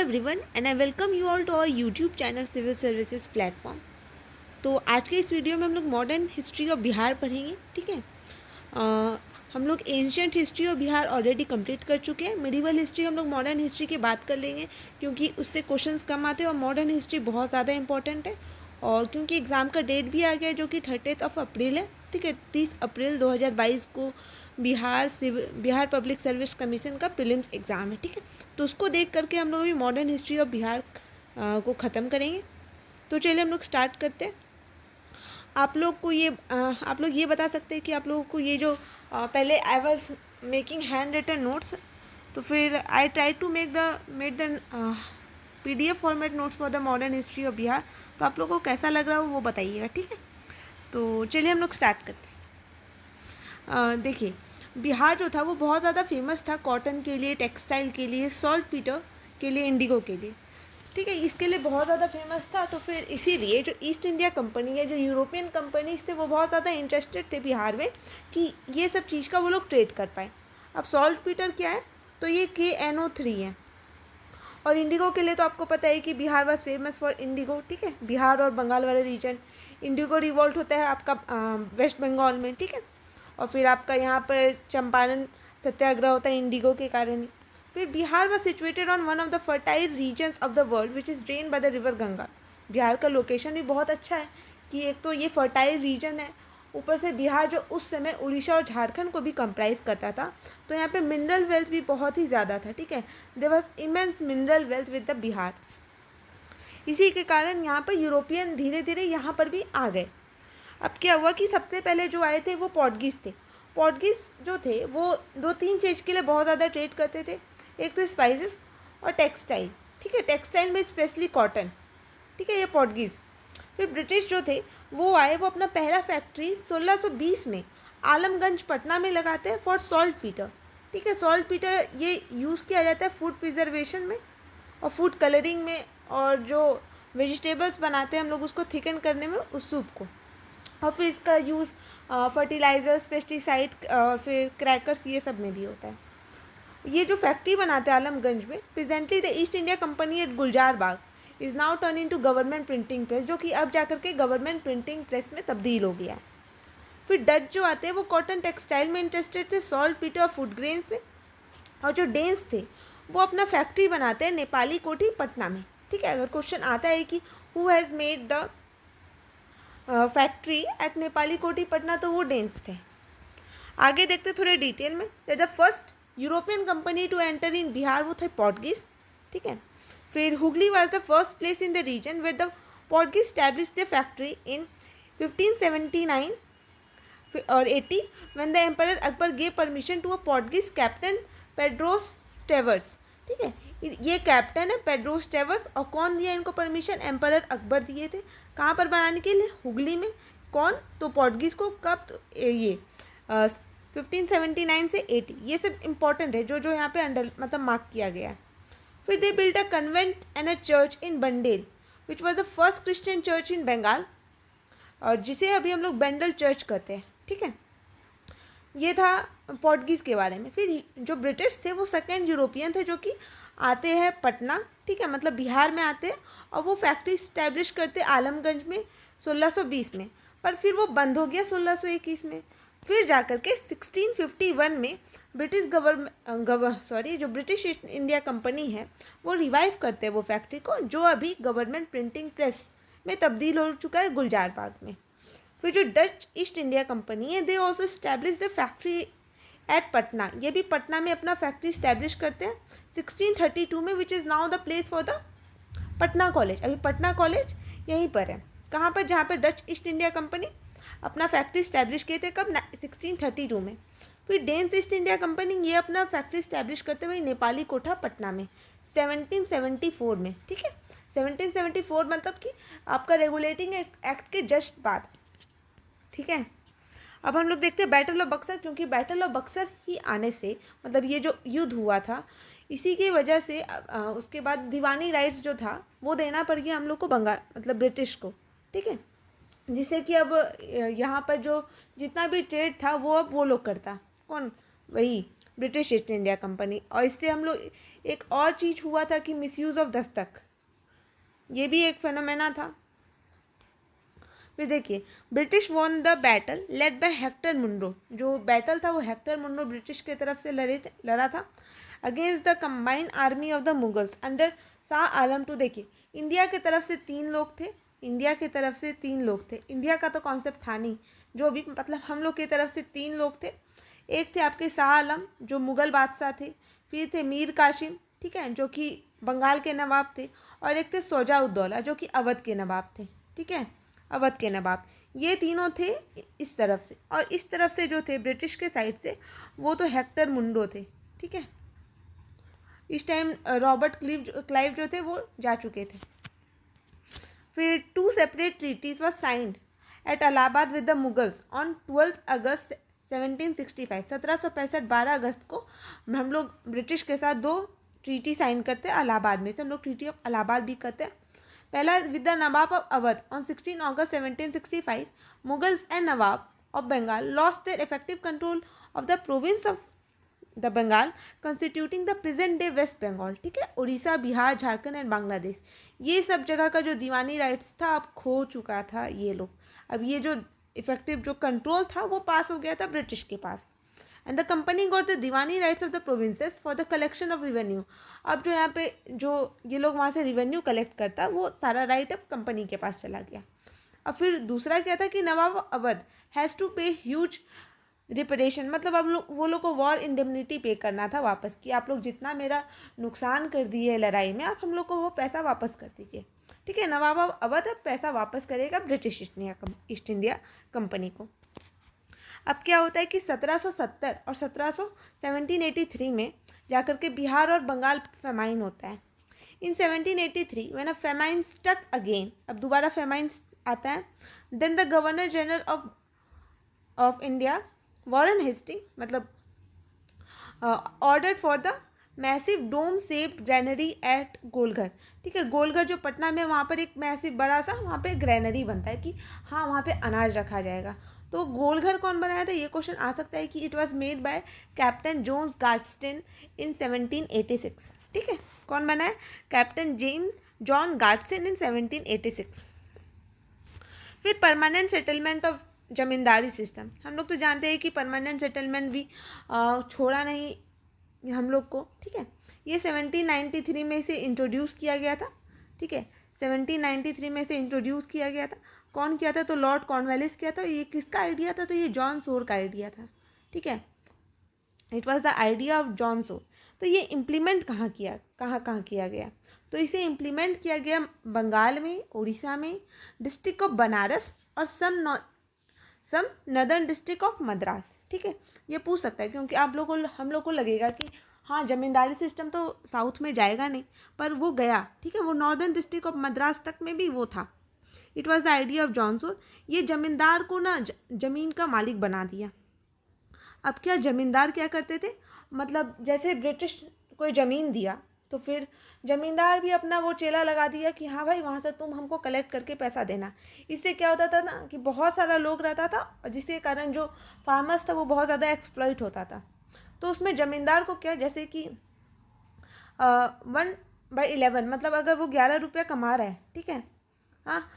Everyone and I welcome you all to our YouTube channel civil services platform. तो आज के इस video में हम लोग मॉडर्न हिस्ट्री ऑफ बिहार पढ़ेंगे। ठीक है, हम लोग ancient history of Bihar already complete कर चुके हैं। मिडिवल हिस्ट्री हम लोग मॉडर्न हिस्ट्री की बात कर लेंगे क्योंकि उससे क्वेश्चंस कम आते हैं और मॉडर्न हिस्ट्री बहुत ज़्यादा इंपॉर्टेंट है। और क्योंकि एग्ज़ाम का डेट भी आ गया है जो कि 30 अप्रैल है। ठीक है, 30 अप्रैल 2022 को बिहार पब्लिक सर्विस कमीशन का प्रीलिम्स एग्ज़ाम है। ठीक है, तो उसको देख करके हम लोग भी मॉडर्न हिस्ट्री ऑफ बिहार को ख़त्म करेंगे। तो चलिए हम लोग स्टार्ट करते हैं। आप लोग ये बता सकते हैं कि आप लोगों को ये जो पहले I was making hand written notes, तो फिर I try to made the PDF format notes for the modern history of Bihar. तो आप लोगों को कैसा लग रहा हो वो बताइएगा। ठीक है, तो चलिए हम लोग स्टार्ट करते हैं। देखिए, बिहार जो था वो बहुत ज़्यादा फेमस था कॉटन के लिए, टेक्सटाइल के लिए, सॉल्ट पीटर के लिए, इंडिगो के लिए। ठीक है, इसके लिए बहुत ज़्यादा फेमस था। तो फिर इसीलिए जो ईस्ट इंडिया कंपनी है, जो यूरोपियन कंपनीज थे, वो बहुत ज़्यादा इंटरेस्टेड थे बिहार में कि ये सब चीज़ का वो लोग ट्रेड कर पाए। अब सॉल्ट पीटर क्या है, तो ये KNO3 है। और इंडिगो के लिए तो आपको पता है कि Bihar was famous for Indigo. ठीक है, बिहार और बंगाल वाला रीजन, इंडिगो रिवॉल्ट होता है आपका वेस्ट बंगाल में। ठीक है, और फिर आपका यहाँ पर चंपारण सत्याग्रह होता है इंडिगो के कारण ही। फिर Bihar was situated on one of the fertile regions of the world which is drain by the river Ganga. Bihar का लोकेशन भी बहुत अच्छा है कि एक तो ये फर्टाइल रीजन है, ऊपर से बिहार जो उस समय उड़ीसा और झारखंड को भी कंप्राइज करता था, तो यहाँ पे मिनरल वेल्थ भी बहुत ही ज़्यादा था। ठीक है, there was immense mineral wealth with the Bihar. इसी के कारण यहाँ पर यूरोपियन धीरे धीरे यहाँ पर भी आ गए। अब क्या हुआ कि सबसे पहले जो आए थे वो पोर्टुगीज़ थे। पोर्टुगीज़ जो थे वो दो तीन चीज़ के लिए बहुत ज़्यादा ट्रेड करते थे, एक तो स्पाइसेस और टेक्सटाइल। ठीक है, टेक्सटाइल में स्पेशली कॉटन। ठीक है, ये पोर्टुगीज़। फिर ब्रिटिश जो थे वो आए, वो अपना पहला फैक्ट्री 1620 में आलमगंज पटना में लगाते हैं फॉर सॉल्ट पीटर। ठीक है, सॉल्ट पीटर ये यूज़ किया जाता है फूड प्रिजर्वेशन में और फूड कलरिंग में, और जो वेजिटेबल्स बनाते हैं हम लोग उसको थिकन करने में, उस सूप को। और फिर इसका यूज़ फर्टिलाइज़र्स, पेस्टिसाइड और फिर क्रैकर्स, ये सब में भी होता है। ये जो फैक्ट्री बनाते हैं आलमगंज में, presently the east India company at Gulzar Bagh is now turn into government printing press, जो कि अब जाकर के गवर्नमेंट प्रिंटिंग प्रेस में तब्दील हो गया है। फिर डच जो आते हैं वो कॉटन टेक्सटाइल में इंटरेस्टेड थे, सॉल्ट पीटर और फूड ग्रेन्स में। और जो डेन्स थे वो अपना फैक्ट्री बनाते हैं नेपाली कोठी पटना में। ठीक है, अगर क्वेश्चन आता है कि who has made the factory eight Nepali कोठी पटना, तो वो डेन्स थे। आगे देखते थोड़े डिटेल में। The first European company to enter in Bihar वो थे पोर्टुगीज़। ठीक है, फिर Hooghly was the first place in the region where the Portuguese establish the factory in 1579 और 80 when the emperor Akbar gave permission to a Portuguese captain Pedros Tavares. ठीक है, ये captain है पेड्रोस टेवर्स। और कौन दिया इनको परमिशन? एम्परर अकबर दिए थे। कहाँ पर बनाने के लिए? हुगली में। कौन? तो पोर्टुगीज़ को। कब? तो ये 1579 से 80। ये सब इंपॉर्टेंट है जो जो यहाँ पे अंडर मतलब मार्क किया गया है। फिर they built a convent and a church in Bandel which was the first Christian church in Bengal, और जिसे अभी हम लोग बेंडल चर्च कहते हैं। ठीक है, ये था पोर्टुगीज़ के बारे में। फिर जो ब्रिटिश थे वो सेकेंड यूरोपियन थे जो कि आते हैं पटना। ठीक है, मतलब बिहार में आते हैं और वो फैक्ट्री स्टैब्लिश करते आलमगंज में 1620 में, पर फिर वो बंद हो गया 1621 में। फिर जाकर के 1651 में ब्रिटिश जो ब्रिटिश ईस्ट इंडिया कंपनी है वो रिवाइव करते हैं वो फैक्ट्री को, जो अभी गवर्नमेंट प्रिंटिंग प्रेस में तब्दील हो चुका है गुलजार बाग में। फिर जो डच ईस्ट इंडिया कंपनी है they also establish the factory eight Patna. ये भी पटना में अपना फैक्ट्री स्टैब्लिश करते हैं 1632 में, which is now the place for the Patna college. अभी पटना कॉलेज यहीं पर है। कहाँ पर? जहाँ पर डच ईस्ट इंडिया कंपनी अपना फैक्ट्री स्टैब्लिश किए थे। कब? 1632 में। फिर डेन्स ईस्ट इंडिया कंपनी ये अपना फैक्ट्री स्टैब्लिश करते हुए नेपाली कोठा पटना में 1774 में। ठीक है, 1774 मतलब कि आपका रेगुलेटिंग एक्ट के जस्ट बाद। ठीक है, अब हम लोग देखते हैं बैटल ऑफ बक्सर, क्योंकि बैटल ऑफ बक्सर ही आने से मतलब ये जो युद्ध हुआ था इसी की वजह से उसके बाद दीवानी राइट्स जो था वो देना पड़ गया हम लोग को, बंगाल मतलब ब्रिटिश को। ठीक है, जिससे कि अब यहाँ पर जो जितना भी ट्रेड था वो अब वो लोग करता। कौन? वही ब्रिटिश ईस्ट इंडिया कंपनी। और इससे हम लोग एक और चीज़ हुआ था कि मिसयूज़ ऑफ दस्तक, ये भी एक फेनोमेना था। फिर देखिए, British won the battle led by Hector Munro, जो बैटल था वो हेक्टर मुनरो ब्रिटिश की तरफ से लड़ा था against the combined army of the Mughals under Shah Alam two. देखिए, इंडिया की तरफ से 3 लोग थे, इंडिया की तरफ से 3 लोग थे, इंडिया का तो कॉन्सेप्ट था नहीं, जो भी मतलब हम लोग की तरफ से 3 लोग थे। एक थे आपके शाह आलम जो मुग़ल बादशाह थे, फिर थे मीर कासिम, ठीक है, जो कि बंगाल के नवाब थे, और एक थे शौजा-उद-दौला जो कि अवध के नवाब थे, ठीक है, अवध के नवाब। ये तीनों थे इस तरफ से, और इस तरफ से जो थे ब्रिटिश के साइड से वो तो हेक्टर मुनरो थे, ठीक है। इस टाइम रॉबर्ट क्लाइव जो थे वो जा चुके थे। फिर 2 separate treaties were signed at Allahabad with the Mughals on 12 August 1765। 1765 12 अगस्त को हम लोग ब्रिटिश के साथ 2 ट्रीटी साइन करते हैं इलाहाबाद में से, हम लोग ट्रीटी ऑफ इलाहाबाद भी करते हैं। पहला with the Nawab of Awadh on 16 August 1765। Mughals and Nawab of Bengal lost their effective control of the province of the Bengal constituting the present day West Bengal, ठीक है, उड़ीसा, बिहार, झारखंड एंड बांग्लादेश। ये सब जगह का जो दीवानी राइट्स था अब खो चुका था ये लोग। अब ये जो इफेक्टिव जो कंट्रोल था वो पास हो गया था ब्रिटिश के पास। And the company got the diwani rights of the provinces for the collection of revenue. अब जो यहाँ पे जो ये लोग वहाँ से रिवेन्यू कलेक्ट करता वो सारा राइट अब कंपनी के पास चला गया। अब फिर दूसरा क्या था कि नवाब अवध हैज़ टू पे ह्यूज रिपरेशन, मतलब अब वो लोग को वॉर इंडेमनिटी पे करना था वापस, कि आप लोग जितना मेरा नुकसान कर दिए लड़ाई में आप हम लोग को वो पैसा वापस कर दीजिए, ठीक है। नवाब अवध अब पैसा वापस करेगा ब्रिटिश ईस्ट इंडिया कंपनी को। अब क्या होता है कि 1770 और 1783 में जाकर के बिहार और बंगाल फेमाइन होता है। In 1783 when a famine struck again, अब दोबारा फेमाइन आता है, then the governor general of India Warren Hastings मतलब order for the massive dome shaped granary at Golghar, ठीक है। गोलघर जो पटना में वहाँ पर एक मैसिव बड़ा सा वहाँ पे ग्रैनरी बनता है कि हाँ वहाँ पे अनाज रखा जाएगा। तो गोलघर कौन बनाया था, ये क्वेश्चन आ सकता है कि it was made by captain Jones Garstin in 1786, ठीक है। कौन बनाया, कैप्टन जॉन गार्डस्टन इन 1786। फिर permanent settlement of zamindari system, हम लोग तो जानते हैं कि परमानेंट सेटलमेंट भी छोड़ा नहीं हम लोग को, ठीक है। ये 1793 में से इंट्रोड्यूस किया गया था, ठीक है, 1793 में से इंट्रोड्यूस किया गया था। कौन किया था, तो लॉर्ड कॉर्नवालिस किया था। ये किसका आइडिया था, तो ये जॉन सोर का आइडिया था, ठीक है, it was the idea of John सोर। तो ये इम्प्लीमेंट कहाँ किया गया, तो इसे इम्प्लीमेंट किया गया बंगाल में, उड़ीसा में, डिस्ट्रिक्ट ऑफ बनारस और सम नदर्न डिस्ट्रिक्ट ऑफ मद्रास, ठीक है। ये पूछ सकता है क्योंकि हम लोग को लगेगा कि हाँ जमींदारी सिस्टम तो साउथ में जाएगा नहीं, पर वो गया, ठीक है, वो नॉर्दर्न डिस्ट्रिक्ट ऑफ मद्रास तक में भी वो था। It was the idea of John Shore. ये जमींदार को ना जमीन का मालिक बना दिया। अब क्या जमींदार क्या करते थे, मतलब जैसे ब्रिटिश कोई ज़मीन दिया तो फिर ज़मींदार भी अपना वो चेला लगा दिया कि हाँ भाई वहाँ से तुम हमको कलेक्ट करके पैसा देना। इससे क्या होता था ना कि बहुत सारा लोग रहता था, जिसके कारण जो फार्मर्स था वो बहुत ज़्यादा एक्सप्लॉइट होता था। तो उसमें ज़मींदार को क्या, जैसे कि 1/11 मतलब अगर वो 11 रुपया कमा रहा है, ठीक है, हाँ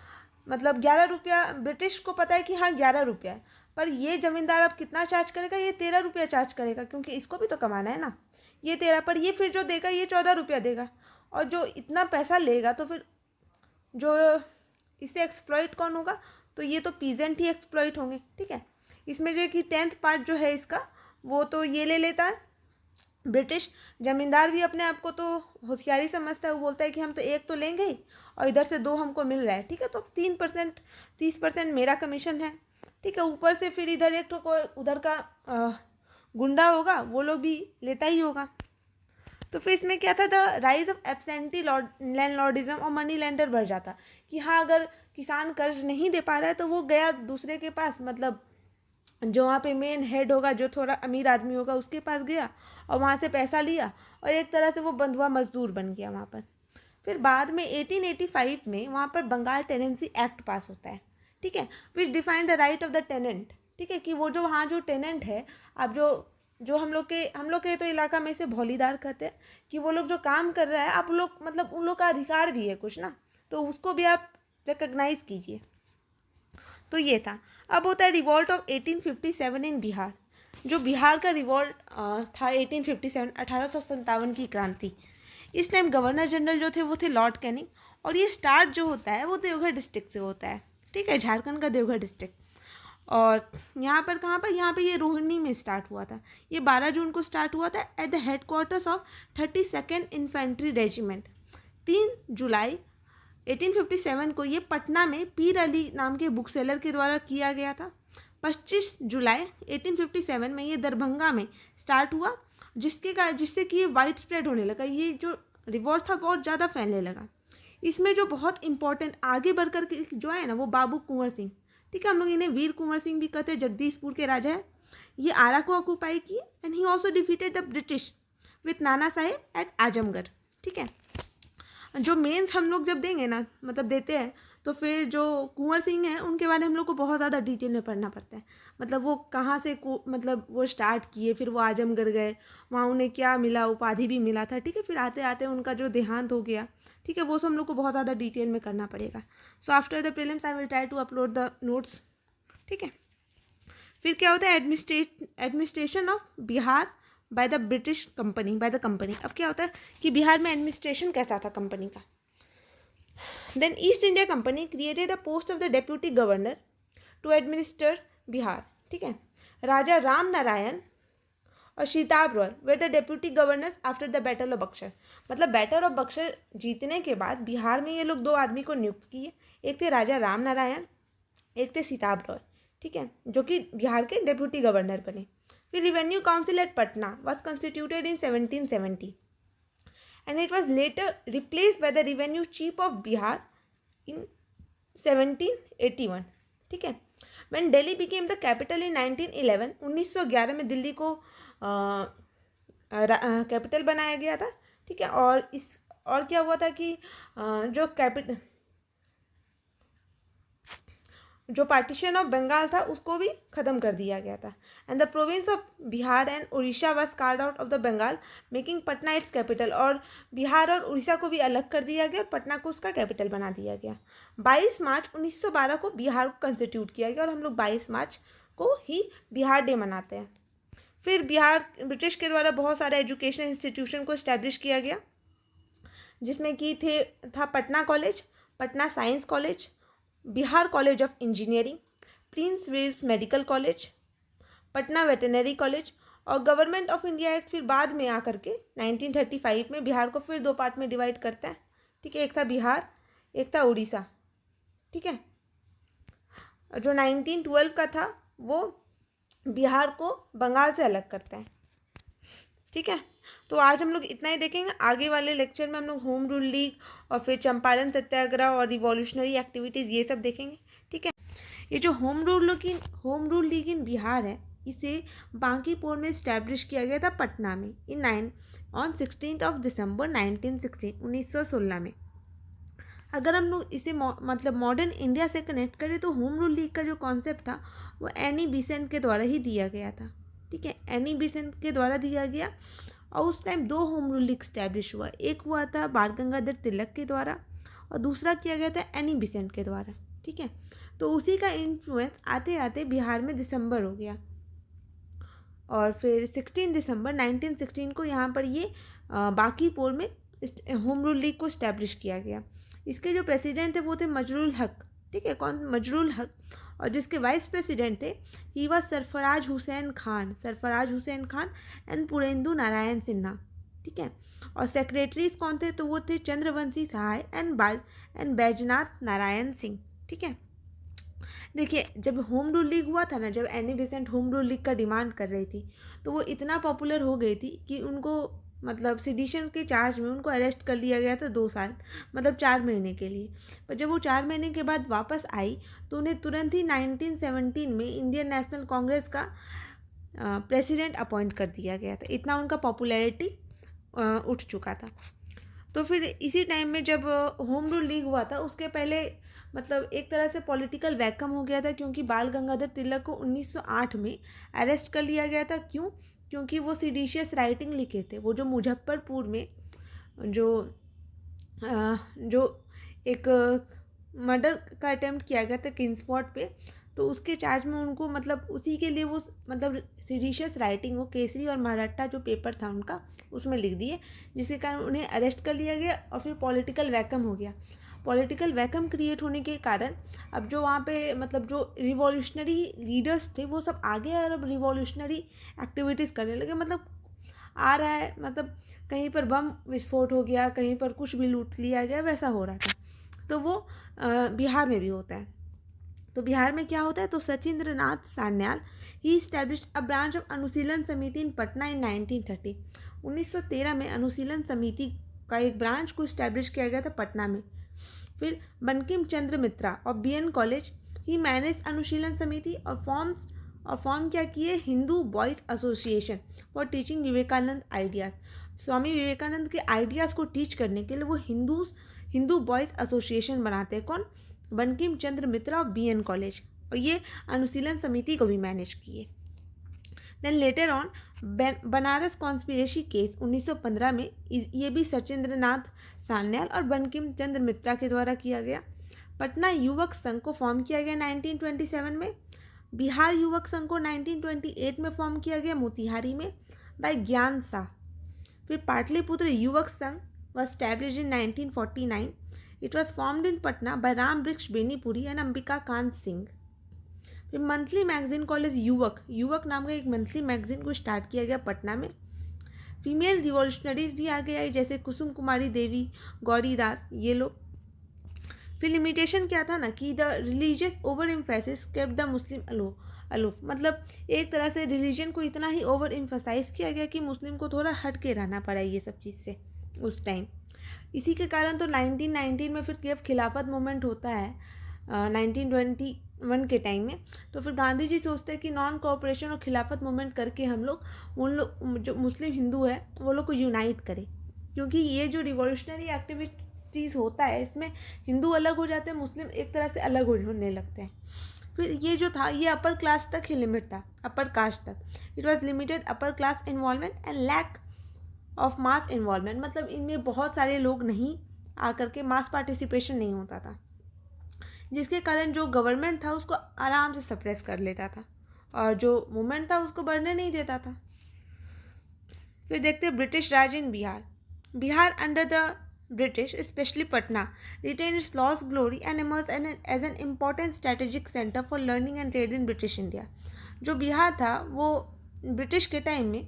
मतलब 11 रुपया ब्रिटिश को पता है कि हाँ 11 रुपया है, पर ये ज़मींदार अब कितना चार्ज करेगा, ये 13 रुपया चार्ज करेगा क्योंकि इसको भी तो कमाना है ना। ये 13 पर ये फिर जो देगा ये 14 रुपया देगा, और जो इतना पैसा लेगा तो फिर जो इससे एक्सप्लॉइट कौन होगा, तो ये तो पीजेंट ही एक्सप्लॉइट होंगे, ठीक है। इसमें जो कि 10th पार्ट जो है इसका वो तो ये ले लेता है ब्रिटिश। ज़मींदार भी अपने आप को तो होशियारी समझता है, वो बोलता है कि हम तो एक तो लेंगे ही और इधर से 2 हमको मिल रहा है, ठीक है, तो 3% 30% मेरा कमीशन है, ठीक है। ऊपर से फिर इधर एक तो कोई उधर का गुंडा होगा वो लोग भी लेता ही होगा। तो फिर इसमें क्या था, the rise of absentee landlordism और मनी लेंडर बढ़ जाता कि हाँ अगर किसान कर्ज नहीं दे पा रहा है तो वो गया दूसरे के पास, मतलब जो वहाँ पे मेन हेड होगा जो थोड़ा अमीर आदमी होगा उसके पास गया और वहाँ से पैसा लिया और एक तरह से वो बंधुआ मजदूर बन गया वहाँ पर। फिर बाद में 1885 में वहाँ पर बंगाल टेनेंसी एक्ट पास होता है, ठीक है, which define the right of the tenant, ठीक है, कि वो जो वहाँ जो टेनेंट है, अब जो जो हम लोग के तो इलाका में से भौलीदार कहते हैं कि वो लोग जो काम कर रहा है आप लोग मतलब उन लोग का अधिकार भी है कुछ ना, तो उसको भी आप रिकग्नाइज कीजिए। तो ये था। अब होता है रिवॉल्ट ऑफ 1857 इन बिहार। जो बिहार का रिवॉल्ट था 1857, 1857 की क्रांति। इस टाइम गवर्नर जनरल जो थे वो थे लॉर्ड कैनिंग, और ये स्टार्ट जो होता है वो देवघर डिस्ट्रिक्ट से होता है, ठीक है, झारखंड का देवघर डिस्ट्रिक्ट। और यहाँ पर कहाँ पर, यहाँ पे ये रोहिणी में स्टार्ट हुआ था। ये 12 जून को स्टार्ट हुआ था at the headquarters of 32nd infantry regiment. 3 जुलाई 1857 को ये पटना में पीर अली नाम के बुक सेलर के द्वारा किया गया था। 25 जुलाई 1857 में ये दरभंगा में स्टार्ट हुआ, जिससे कि ये वाइड स्प्रेड होने लगा। ये जो रिवॉल्ट था बहुत ज़्यादा फैलने लगा। इसमें जो बहुत इंपॉर्टेंट आगे बढ़कर के जो है ना वो बाबू कुंवर सिंह, ठीक है, हम लोग इन्हें वीर कुंवर सिंह भी कहते हैं, जगदीशपुर के राजा है। ये आरा को ऑक्यूपाई किए and he also defeated the British with Nana Saheb eight Azamgarh, ठीक है। जो मेंस हम लोग जब देंगे ना, मतलब देते हैं, तो फिर जो कुंवर सिंह हैं उनके बारे में हम लोग को बहुत ज़्यादा डिटेल में पढ़ना पड़ता है। मतलब वो कहाँ से मतलब वो स्टार्ट किए, फिर वो आजमगढ़ गए, वहाँ उन्हें क्या मिला, उपाधि भी मिला था, ठीक है, फिर आते आते उनका जो देहांत हो गया, ठीक है, वो सब हम लोग को बहुत ज़्यादा डिटेल में करना पड़ेगा। So after the prelims I will try to upload the notes, ठीक है। फिर क्या होता है administration of Bihar by the British company, by the company. अब क्या होता है कि बिहार में एडमिनिस्ट्रेशन कैसा था कंपनी का। Then east India company created a post of the deputy governor to administer Bihar, ठीक है। राजा राम नारायण और Sitab Roy were the deputy governors after the battle of Buxar. मतलब बैटल ऑफ बक्सर जीतने के बाद बिहार में ये लोग 2 आदमी को नियुक्त किए, एक थे राजा राम नारायण, एक थे सीताब रॉय, ठीक है, जो कि बिहार के डेप्यूटी गवर्नर बने। फिर revenue council at Patna was constituted in 1770 and it was later replaced by the revenue chief of Bihar in 1781, ठीक है। When Delhi became the capital in 1911, 1911 में दिल्ली को कैपिटल बनाया गया था, ठीक है। और क्या हुआ था कि जो पार्टीशन ऑफ बंगाल था उसको भी ख़त्म कर दिया गया था। And the province of Bihar and Orissa was carved out of the Bengal making Patna its capital. और बिहार और उड़ीसा को भी अलग कर दिया गया और पटना को उसका कैपिटल बना दिया गया। 22 मार्च 1912 को बिहार को कंस्टिट्यूट किया गया और हम लोग 22 मार्च को ही बिहार डे मनाते हैं। फिर बिहार ब्रिटिश के द्वारा बहुत सारे एजुकेशन इंस्टीट्यूशन को इस्टेब्लिश किया गया, जिसमें कि था Patna college, Patna science college, Bihar college of engineering, prince Wales medical college, Patna veterinary college. और गवर्नमेंट ऑफ इंडिया एक्ट फिर बाद में आकर के 1935 में बिहार को फिर 2 पार्ट में डिवाइड करता है, ठीक है। एक था बिहार, एक था उड़ीसा, ठीक है। जो 1912 का था वो बिहार को बंगाल से अलग करता है, ठीक है। तो आज हम लोग इतना ही देखेंगे। आगे वाले लेक्चर में हम लोग होम रूल लीग और फिर चंपारण सत्याग्रह और रिवॉल्यूशनरी एक्टिविटीज़ ये सब देखेंगे, ठीक है। ये जो होम रूल लीग इन बिहार है, इसे बांकीपुर में इस्टेब्लिश किया गया था पटना में ऑन 16 दिसंबर 1916 में। अगर हम लोग इसे मतलब मॉडर्न इंडिया से कनेक्ट करें तो होम रूल लीग का जो कॉन्सेप्ट था वो एनी बेसेंट के द्वारा ही दिया गया था, ठीक है। एनी बेसेंट के द्वारा दिया गया और उस time 2 home rule league establish हुआ। एक हुआ था बाल गंगाधर तिलक के द्वारा और दूसरा किया गया था एनी बेसेंट के द्वारा, ठीक है। तो उसी का इन्फ्लुएंस आते आते बिहार में दिसंबर हो गया और फिर 16 दिसंबर 1916 को यहाँ पर ये बांकीपुर में होम रूल लीग को इस्टेब्लिश किया गया। इसके जो प्रेसिडेंट थे वो थे मजरूल हक, ठीक है। कौन? मजरूल हक। और जिसके वाइस प्रेसिडेंट थे he was Sarfaraz Hussain Khan and Purendu Narayan Sinha, ठीक है। और सेक्रेटरीज कौन थे? तो वो थे चंद्रवंशी सहाय एंड बैजनाथ नारायण सिंह, ठीक है। देखिए जब होम रूल लीग हुआ था ना, जब Annie Besant home rule league का डिमांड कर रही थी तो वो इतना पॉपुलर हो गई थी कि उनको मतलब सिडिशन के चार्ज में उनको अरेस्ट कर लिया गया था 2 साल, मतलब 4 महीने के लिए। पर जब वो 4 महीने के बाद वापस आई तो उन्हें तुरंत ही 1917 में इंडियन नेशनल कांग्रेस का प्रेसिडेंट अपॉइंट कर दिया गया था। इतना उनका पॉपुलैरिटी उठ चुका था। तो फिर इसी टाइम में जब होम रूल लीग हुआ था उसके पहले मतलब एक तरह से पॉलिटिकल वैक्यूम हो गया था, क्योंकि बाल गंगाधर तिलक को 1908 में अरेस्ट कर लिया गया था। क्यों? क्योंकि वो सीडिशियस राइटिंग लिखे थे। वो जो मुजफ्फरपुर में जो जो एक मर्डर का अटेम्प्ट किया गया था किंग्सफोर्ड पे, तो उसके चार्ज में उनको मतलब उसी के लिए वो मतलब सीडिशियस राइटिंग वो केसरी और मराठा जो पेपर था उनका उसमें लिख दिए, जिसके कारण उन्हें अरेस्ट कर लिया गया और फिर पॉलिटिकल वैकम हो गया। पॉलिटिकल वैकम क्रिएट होने के कारण अब जो वहाँ पे मतलब जो रिवॉल्यूशनरी लीडर्स थे वो सब आगे और अब रिवॉल्यूशनरी एक्टिविटीज़ करने लगे। मतलब आ रहा है, मतलब कहीं पर बम विस्फोट हो गया, कहीं पर कुछ भी लूट लिया गया, वैसा हो रहा था। तो वो बिहार में भी होता है। तो बिहार में क्या होता है, तो सचिंद्र नाथ सान्याल ही स्टैब्लिश्ड अ ब्रांच ऑफ अनुशीलन समिति इन पटना इन 1930। 1913 में अनुशीलन समिति का एक ब्रांच को स्टैब्लिश किया गया था पटना में। फिर बंकिम चंद्र मित्रा और BN कॉलेज ही मैनेज अनुशीलन समिति और फॉर्म क्या किए, Hindu boys association for teaching Vivekananda ideas. Swami Vivekananda के आइडियाज़ को टीच करने के लिए वो हिंदू बॉयज़ एसोसिएशन बनाते हैं। कौन, बंकिम चंद्र मित्रा और BN कॉलेज, और ये अनुशीलन समिति को भी मैनेज किए। Then later on Banaras conspiracy case 1915 में ये भी सचिंद्र नाथ सान्याल और बंकिम चंद्र मित्रा के द्वारा किया गया। पटना युवक संघ को फॉर्म किया गया 1927 में। बिहार युवक संघ को 1928 में फॉर्म किया गया मोतिहारी में बाय ज्ञान शाह। फिर पाटलिपुत्र युवक संघ was established in 1949. It was formed in Patna by Ram Briksha Benipuri and Ambika Kant Singh. फिर मंथली मैगजीन कॉलेज युवक नाम का एक मंथली मैगजीन को स्टार्ट किया गया पटना में। फीमेल रिवॉल्यूशनरीज भी आगे आई, जैसे कुसुम कुमारी देवी, गौरी दास, ये लोग। फिर लिमिटेशन क्या था ना कि the religious over emphasis kept the Muslim aloof, मतलब एक तरह से रिलीजन को इतना ही ओवर एम्फसाइज किया गया कि मुस्लिम को थोड़ा हट के रहना पड़ा ये सब चीज़ से उस टाइम। इसी के कारण तो 1919 में फिर जब खिलाफत मूवमेंट होता है 1921 के टाइम में, तो फिर गांधी जी सोचते हैं कि नॉन कोऑपरेशन और खिलाफत मूवमेंट करके हम लोग उन लोग जो मुस्लिम हिंदू है वो लोग को यूनाइट करें, क्योंकि ये जो रिवॉल्यूशनरी एक्टिविटीज़ होता है इसमें हिंदू अलग हो जाते हैं, मुस्लिम एक तरह से अलग होने लगते हैं। फिर ये जो था ये अपर क्लास तक ही लिमिट था, अपर कास्ट तक। It was limited upper class involvement and lack of mass involvement, मतलब इनमें बहुत सारे लोग नहीं आकर के मास पार्टिसिपेशन नहीं होता था, जिसके कारण जो गवर्नमेंट था उसको आराम से सप्रेस कर लेता था और जो मूवमेंट था उसको बढ़ने नहीं देता था। फिर देखते हैं British Raj in Bihar under the British specially Patna retain its lost glory and emerge as an important strategic centre for learning and trade in British India. जो बिहार था वो ब्रिटिश के टाइम में,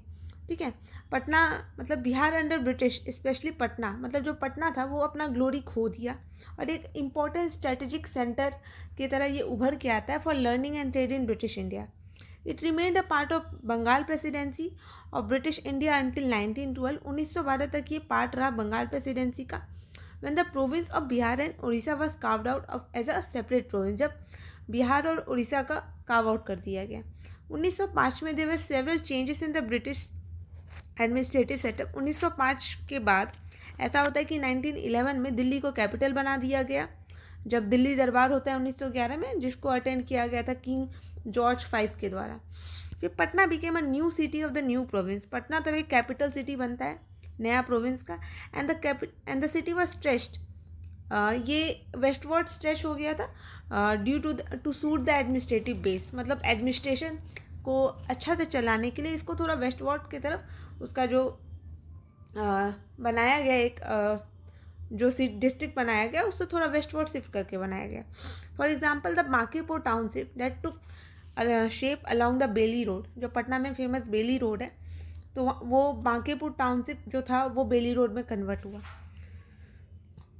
ठीक है, पटना मतलब Bihar under British specially Patna, मतलब जो पटना था वो अपना ग्लोरी खो दिया और एक इम्पॉर्टेंट स्ट्रेटेजिक सेंटर की तरह ये उभर के आता है for learning and trade in British India. It remained a part of Bengal presidency of British India until 1912। 1912 तक ये पार्ट रहा बंगाल प्रेसिडेंसी का। When the province of Bihar and Orissa was carved out of as a separate province, जब बिहार और उड़ीसा का carve out कर दिया गया। 1905 में there were several changes in the British administrative setup. 1905 के बाद ऐसा होता है कि 1911 में दिल्ली को कैपिटल बना दिया गया, जब दिल्ली दरबार होता है 1911 में, जिसको अटेंड किया गया था किंग जॉर्ज V के द्वारा। फिर Patna became a new city of the new province. Patna तब एक कैपिटल सिटी बनता है नया प्रोविंस का। And the city was stretched, ये वेस्टवर्ड स्ट्रेच हो गया था due to suit the administrative base, मतलब एडमिनिस्ट्रेशन को अच्छा से चलाने के लिए इसको थोड़ा वेस्टवर्ड की तरफ उसका जो बनाया गया एक जो डिस्ट्रिक्ट बनाया गया उससे थोड़ा वेस्टवर्ड शिफ्ट करके बनाया गया। For example the Bankipur township that took shape along the belly road, जो पटना में फेमस बेली रोड है, तो वो बांकीपुर टाउनशिप जो था वो बेली रोड में कन्वर्ट हुआ।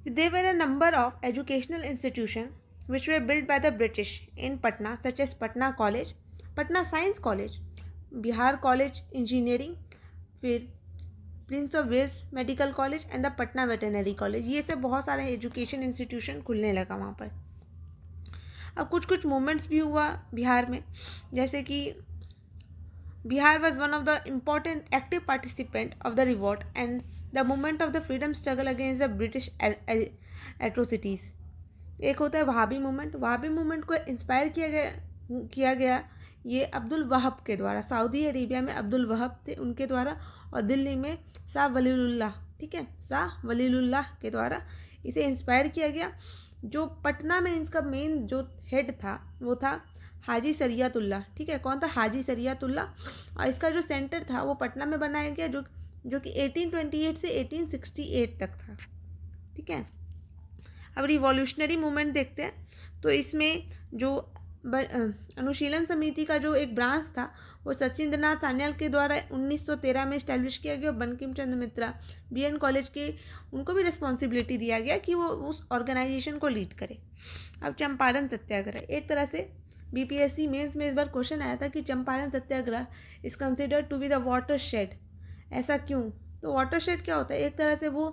There were a number of educational institutions which were built by the British in Patna, such as Patna College, Patna Science College, Bihar College Engineering, फिर prince of Wales medical college and the Patna veterinary college. ये सब बहुत सारे education institution खुलने लगा वहाँ पर। अब कुछ मूवमेंट्स भी हुआ बिहार में, जैसे कि Bihar was one of the important active participant of the revolt and the movement of the freedom struggle against the British atrocities. एक होता है वहाबी मूवमेंट। वहाबी मूवमेंट को इंस्पायर किया गया ये अब्दुल वहाब के द्वारा, सऊदी अरेबिया में अब्दुल वहाब थे उनके द्वारा, और दिल्ली में शाह वलीउल्लाह, ठीक है, शाह वलीउल्लाह के द्वारा इसे इंस्पायर किया गया। जो पटना में इसका मेन जो हेड था वो था हाजी शरियतुल्लाह, ठीक है, कौन था, हाजी शरियतुल्लाह। और इसका जो सेंटर था वो पटना में बनाया गया, जो कि 1828 से 1868 तक था, ठीक है। अब रिवॉल्यूशनरी मूवमेंट देखते हैं, तो इसमें जो अनुशीलन समिति का जो एक ब्रांच था वो सचिंद्रनाथ सान्याल के द्वारा 1913 में इस्टेब्लिश किया गया। बंकिम चंद्र मित्रा बीएन कॉलेज के, उनको भी रिस्पॉन्सिबिलिटी दिया गया कि वो उस ऑर्गेनाइजेशन को लीड करे। अब चंपारण सत्याग्रह, एक तरह से बीपीएससी मेंस में इस बार क्वेश्चन आया था कि Champaran Satyagraha is considered to be the watershed, ऐसा क्यों। तो वाटर शेड क्या होता है, एक तरह से वो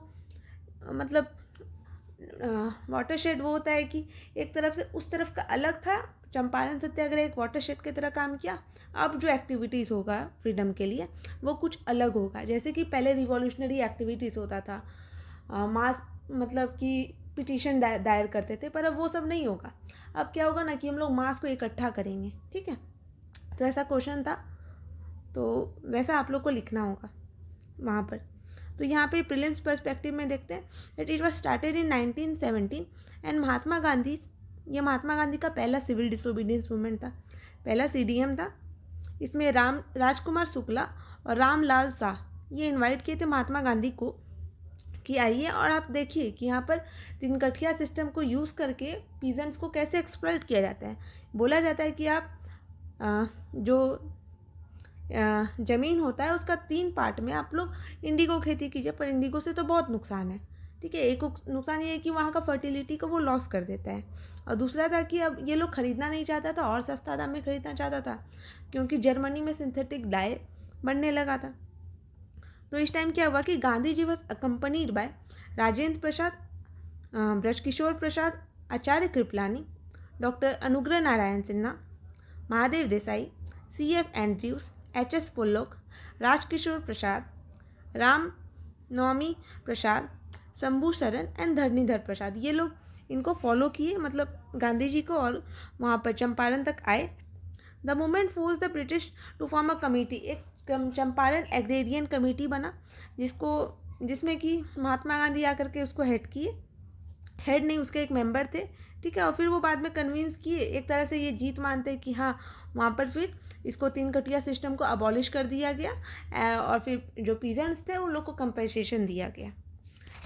मतलब वाटर शेड वो होता है कि एक तरफ से उस तरफ का अलग था, चंपारण सत्याग्रह एक वाटर शेड की तरह काम किया। अब जो एक्टिविटीज़ होगा फ्रीडम के लिए वो कुछ अलग होगा, जैसे कि पहले रिवॉल्यूशनरी एक्टिविटीज़ होता था, मास मतलब कि पिटीशन दायर करते थे, पर अब वो सब नहीं होगा। अब क्या होगा ना कि हम लोग मास को इकट्ठा करेंगे, ठीक है। तो ऐसा क्वेश्चन था, तो वैसा आप लोग को लिखना होगा वहाँ पर। तो यहाँ पे प्रीलिम्स पर्सपेक्टिव में देखते हैं that it was started in 1917 and Mahatma Gandhi, ये महात्मा गांधी का पहला सिविल डिसोबीडियंस मूवमेंट था, पहला सीडीएम था। इसमें राजकुमार शुक्ला और रामलाल शाह ये इनवाइट किए थे महात्मा गांधी को कि आइए और आप देखिए कि यहाँ पर तीन कठिया सिस्टम को यूज़ करके पीजेंट्स को कैसे एक्सप्लॉइट किया जाता है। बोला जाता है कि आप जो ज़मीन होता है उसका 3 पार्ट में आप लोग इंडिगो खेती कीजिए, पर इंडिगो से तो बहुत नुकसान है, ठीक है। एक नुकसान ये है कि वहाँ का फर्टिलिटी को वो लॉस कर देता है, और दूसरा था कि अब ये लोग ख़रीदना नहीं चाहता था और सस्ता दाम में ख़रीदना चाहता था, क्योंकि जर्मनी में सिंथेटिक डाई बनने लगा था। तो इस टाइम क्या हुआ कि Gandhi ji was accompanied by Rajendra Prasad, Brajkishore Prasad, Acharya Kripalani, doctor Anugrah Narayan Sinha, Mahadev Desai, CF Andrews, HS Pollock, Rajkishore Prasad, Ram Navami Prasad, Shambhu Sharan and Dharanidhar प्रसाद, ये लोग इनको फॉलो किए, मतलब गांधी जी को, और वहाँ पर चंपारण तक आए। The movement force the British to form a committee, एक चंपारण एग्रेरियन कमेटी बना जिसमें कि महात्मा गांधी आकर के उसको हेड किए, हेड नहीं उसके एक मेंबर थे, ठीक है। और फिर वो बाद में कन्विंस किए, एक तरह से ये जीत मानते हैं कि हाँ वहाँ पर फिर इसको 3 कटिया सिस्टम को अबॉलिश कर दिया गया, और फिर जो पीजेंट्स थे उन लोग को कंपनसेशन दिया गया।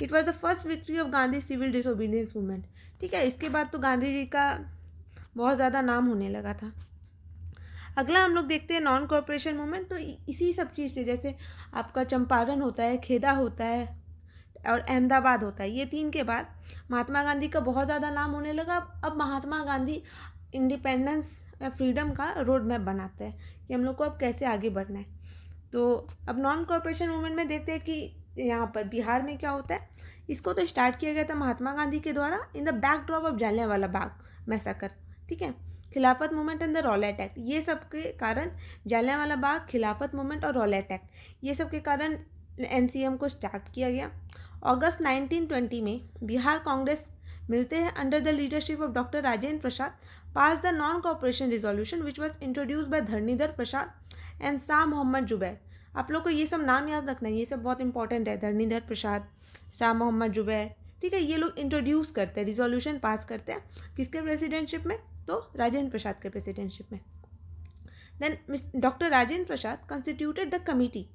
It was the first victory of Gandhi civil disobedience movement, ठीक है। इसके बाद तो गांधी जी का बहुत ज़्यादा नाम होने लगा था। अगला हम लोग देखते हैं नॉन कॉर्पोरेशन मूवमेंट। तो इसी सब चीज़ से, जैसे आपका चंपारण होता है, खेदा होता है और अहमदाबाद होता है, ये 3 के बाद महात्मा गांधी का बहुत ज़्यादा नाम होने लगा। अब महात्मा गांधी इंडिपेंडेंस या फ्रीडम का रोड मैप बनाते हैं कि हम लोग को अब कैसे आगे बढ़ना है। तो अब नॉन कॉर्पोरेशन मूवमेंट में देखते हैं कि यहाँ पर बिहार में क्या होता है। इसको तो स्टार्ट किया गया था महात्मा गांधी के द्वारा in the backdrop of Jallianwala Bagh मैसाकर, ठीक है। खिलाफत movement and the Rowlatt act, ये सब के कारण जलियांवाला बाग, खिलाफत मूवमेंट और रॉलेट एक्ट, ये सब के कारण NCM को स्टार्ट किया गया। अगस्त 1920 में बिहार कांग्रेस मिलते हैं under the leadership of doctor Rajendra Prasad passed the non corporation resolution which was introduce by Dharanidhar Prasad and Shah Mohammad Zubair. आप लोग को ये सब नाम याद रखना है, ये सब बहुत इंपॉर्टेंट है। धरणीधर प्रसाद, शाह मोहम्मद जुबैर, ठीक है, ये लोग इंट्रोड्यूस करते हैं, रिजोल्यूशन पास करते हैं, किसके प्रेसिडेंटशिप में, तो राजेंद्र प्रसाद के प्रेसिडेंटशिप में। Then doctor Rajendra Prasad constituted the committee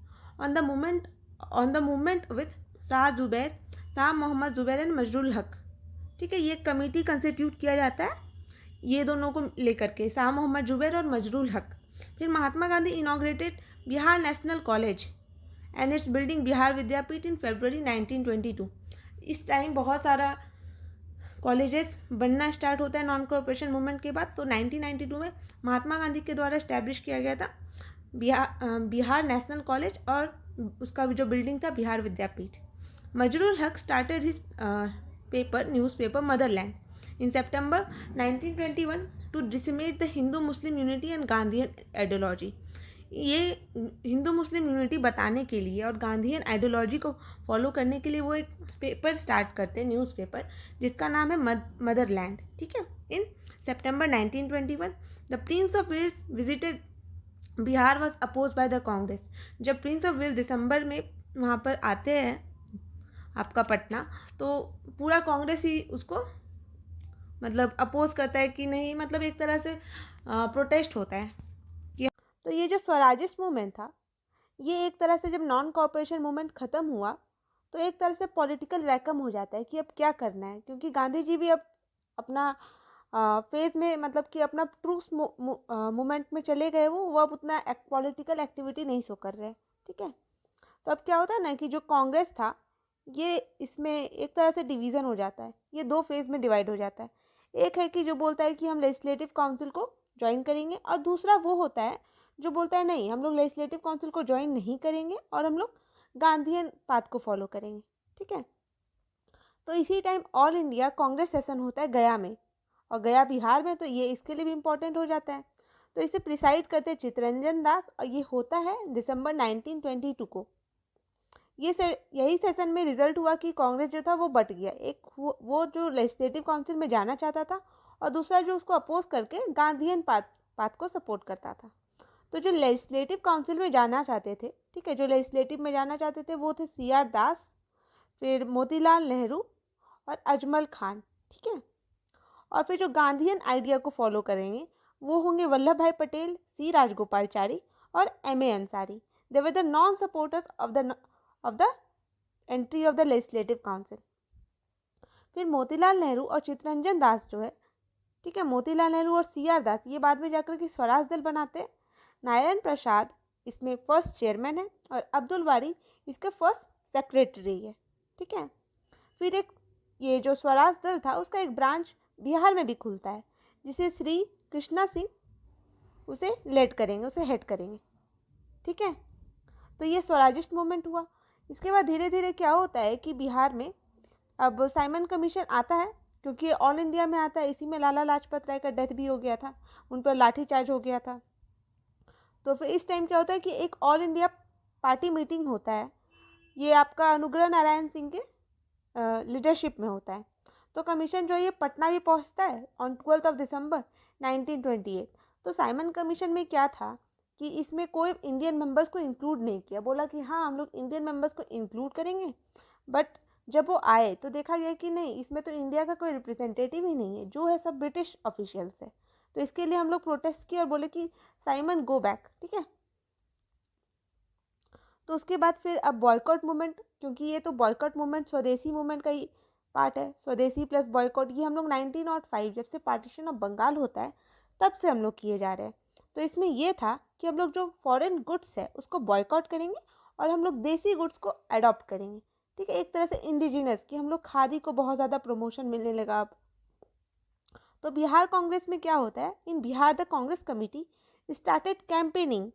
on the movement with Shah Mohammad Zubair and Mazharul Haque, ठीक है। ये कमेटी कंस्टिट्यूट किया जाता है ये दोनों को लेकर के, शाह मोहम्मद जुबैर और मजरूल हक। फिर Mahatma Gandhi inaugurated Bihar national college and its building Bihar Vidyapeeth in February 1922। इस टाइम बहुत सारा कॉलेजेस बनना स्टार्ट होता है नॉन कॉर्पोरेशन मूवमेंट के बाद। तो 1992 में महात्मा गांधी के द्वारा इस्टेब्लिश किया गया था बिहार नेशनल कॉलेज, और उसका जो बिल्डिंग था Bihar Vidyapeeth. Mazharul Haque started his newspaper motherland in September 1921 to disseminate the Hindu Muslim unity and Gandhian ideology. ये हिंदू मुस्लिम यूनिटी बताने के लिए और गांधीयन आइडियोलॉजी को फॉलो करने के लिए वो एक पेपर स्टार्ट करते हैं, न्यूज़पेपर, जिसका नाम है मदरलैंड, ठीक है, in September 1921, the Prince of Wales visited Bihar was oppose by the Congress. जब प्रिंस ऑफ वेल्स दिसंबर में वहाँ पर आते हैं आपका पटना, तो पूरा कांग्रेस ही उसको मतलब अपोज करता है कि नहीं, मतलब एक तरह से प्रोटेस्ट होता है कि तो ये जो स्वराजिस्ट मूवमेंट था, ये एक तरह से जब नॉन कॉपरेशन मूवमेंट ख़त्म हुआ तो एक तरह से पॉलिटिकल वैकम हो जाता है कि अब क्या करना है, क्योंकि गांधी जी भी अब अपना फेज में मतलब कि अपना ट्रूथ मूवमेंट में चले गए, वो अब उतना पॉलिटिकल एक्टिविटी नहीं शो कर रहे, ठीक है। तो अब क्या होता है ना कि जो कांग्रेस था ये इसमें एक तरह से डिवीज़न हो जाता है, ये दो फेज़ में डिवाइड हो जाता है। एक है कि जो बोलता है कि हम लेजिस्लेटिव काउंसिल को ज्वाइन करेंगे, और दूसरा वो होता है जो बोलता है नहीं, हम लोग लेजिस्लेटिव काउंसिल को ज्वाइन नहीं करेंगे और हम लोग गांधीयन पाथ को फॉलो करेंगे, ठीक है। तो इसी time all India Congress session होता है गया में, और गया बिहार में, तो ये इसके लिए भी इम्पोर्टेंट हो जाता है। तो इसे प्रिसाइड करते हैं चित्तरंजन दास, और ये होता है दिसंबर 1922 को। यही सेशन में रिजल्ट हुआ कि कांग्रेस जो था वो बट गया, एक वो जो लेजिस्लेटिव काउंसिल में जाना चाहता था, और दूसरा जो उसको अपोज करके गांधीयन पाथ को सपोर्ट करता था। तो जो लेजिस्लेटिव काउंसिल में जाना चाहते थे, ठीक है, जो लेजिस्लेटिव में जाना चाहते थे वो थे CR दास, फिर मोतीलाल नेहरू और अजमल खान, ठीक है। और फिर जो गांधीयन आइडिया को फॉलो करेंगे वो होंगे वल्लभ भाई पटेल, C राजगोपालचारी और MA Ansari. They were the non supporters of the entry of the legislative council. फिर मोतीलाल नेहरू और चित्तरंजन दास जो है, ठीक है, मोतीलाल नेहरू और CR दास ये बाद में जाकर के स्वराज दल बनाते हैं। नारायण प्रसाद इसमें फर्स्ट चेयरमैन है और अब्दुल वारी इसका फर्स्ट सेक्रेटरी है, ठीक है। फिर एक ये जो स्वराज दल था उसका एक ब्रांच बिहार में भी खुलता है, जिसे श्री कृष्णा सिंह उसे लेड करेंगे, उसे हेड करेंगे, ठीक है। तो ये स्वराजिस्ट मूवमेंट हुआ। इसके बाद धीरे धीरे क्या होता है कि बिहार में अब साइमन कमीशन आता है, क्योंकि ऑल इंडिया में आता है, इसी में लाला लाजपत राय का डेथ भी हो गया था, उन पर लाठीचार्ज हो गया था। तो फिर इस टाइम क्या होता है कि एक ऑल इंडिया पार्टी मीटिंग होता है, ये आपका अनुग्रह नारायण सिंह के लीडरशिप में होता है। तो कमीशन जो है ये पटना भी पहुंचता है ऑन 12 दिसंबर 1928। तो साइमन कमीशन में क्या था कि इसमें कोई इंडियन मेंबर्स को इंक्लूड नहीं किया, बोला कि हाँ हम लोग इंडियन मेंबर्स को इंक्लूड करेंगे, बट जब वो आए तो देखा गया कि नहीं, इसमें तो इंडिया का कोई रिप्रेजेंटेटिव ही नहीं है, जो है सब ब्रिटिश ऑफिशियल्स है। तो इसके लिए हम लोग प्रोटेस्ट किए और बोले कि साइमन गो बैक, ठीक है। तो उसके बाद फिर अब बॉयकॉट मूवमेंट, क्योंकि ये तो बॉयकॉट मूवमेंट स्वदेशी मूवमेंट का ही पार्ट है, स्वदेशी प्लस बॉयकॉट, ये हम लोग 1905 जब से पार्टीशन ऑफ बंगाल होता है तब से हम लोग किए जा रहे हैं। तो इसमें ये था कि हम लोग जो फॉरेन गुड्स है उसको बॉयकॉट करेंगे और हम लोग देसी गुड्स को अडॉप्ट करेंगे, ठीक है, एक तरह से इंडिजिनस, कि हम लोग खादी को बहुत ज़्यादा प्रमोशन मिलने लगा अब। तो बिहार कांग्रेस में क्या होता है, in Bihar the Congress committee started campaigning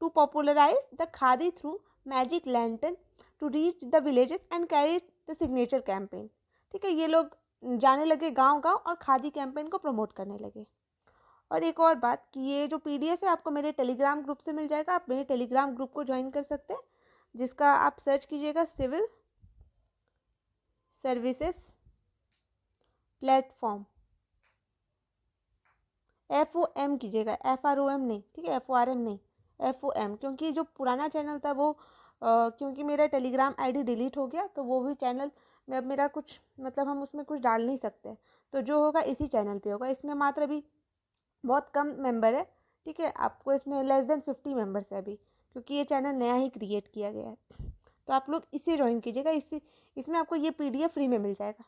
to popularize the khadi through magic lantern to reach the villages and carry the signature campaign, ठीक है। ये लोग जाने लगे गांव गांव और खादी कैंपेन को प्रमोट करने लगे। और एक और बात कि ये जो PDF है आपको मेरे टेलीग्राम ग्रुप से मिल जाएगा, आप मेरे टेलीग्राम ग्रुप को ज्वाइन कर सकते हैं, जिसका आप सर्च कीजिएगा सिविल सर्विसेज प्लेटफॉर्म, FOM कीजिएगा, FROM नहीं, ठीक है, FORM नहीं, FOM, क्योंकि जो पुराना चैनल था वो क्योंकि मेरा टेलीग्राम ID डिलीट हो गया, तो वो भी चैनल में अब मेरा कुछ मतलब हम उसमें कुछ डाल नहीं सकते, तो जो होगा इसी चैनल पे होगा। इसमें मात्र अभी बहुत कम मेंबर है, ठीक है, आपको इसमें <50 मेंबर्स है अभी, क्योंकि ये चैनल नया ही क्रिएट किया गया है। तो आप लोग इसे ज्वाइन कीजिएगा, इसमें आपको ये PDF फ्री में मिल जाएगा।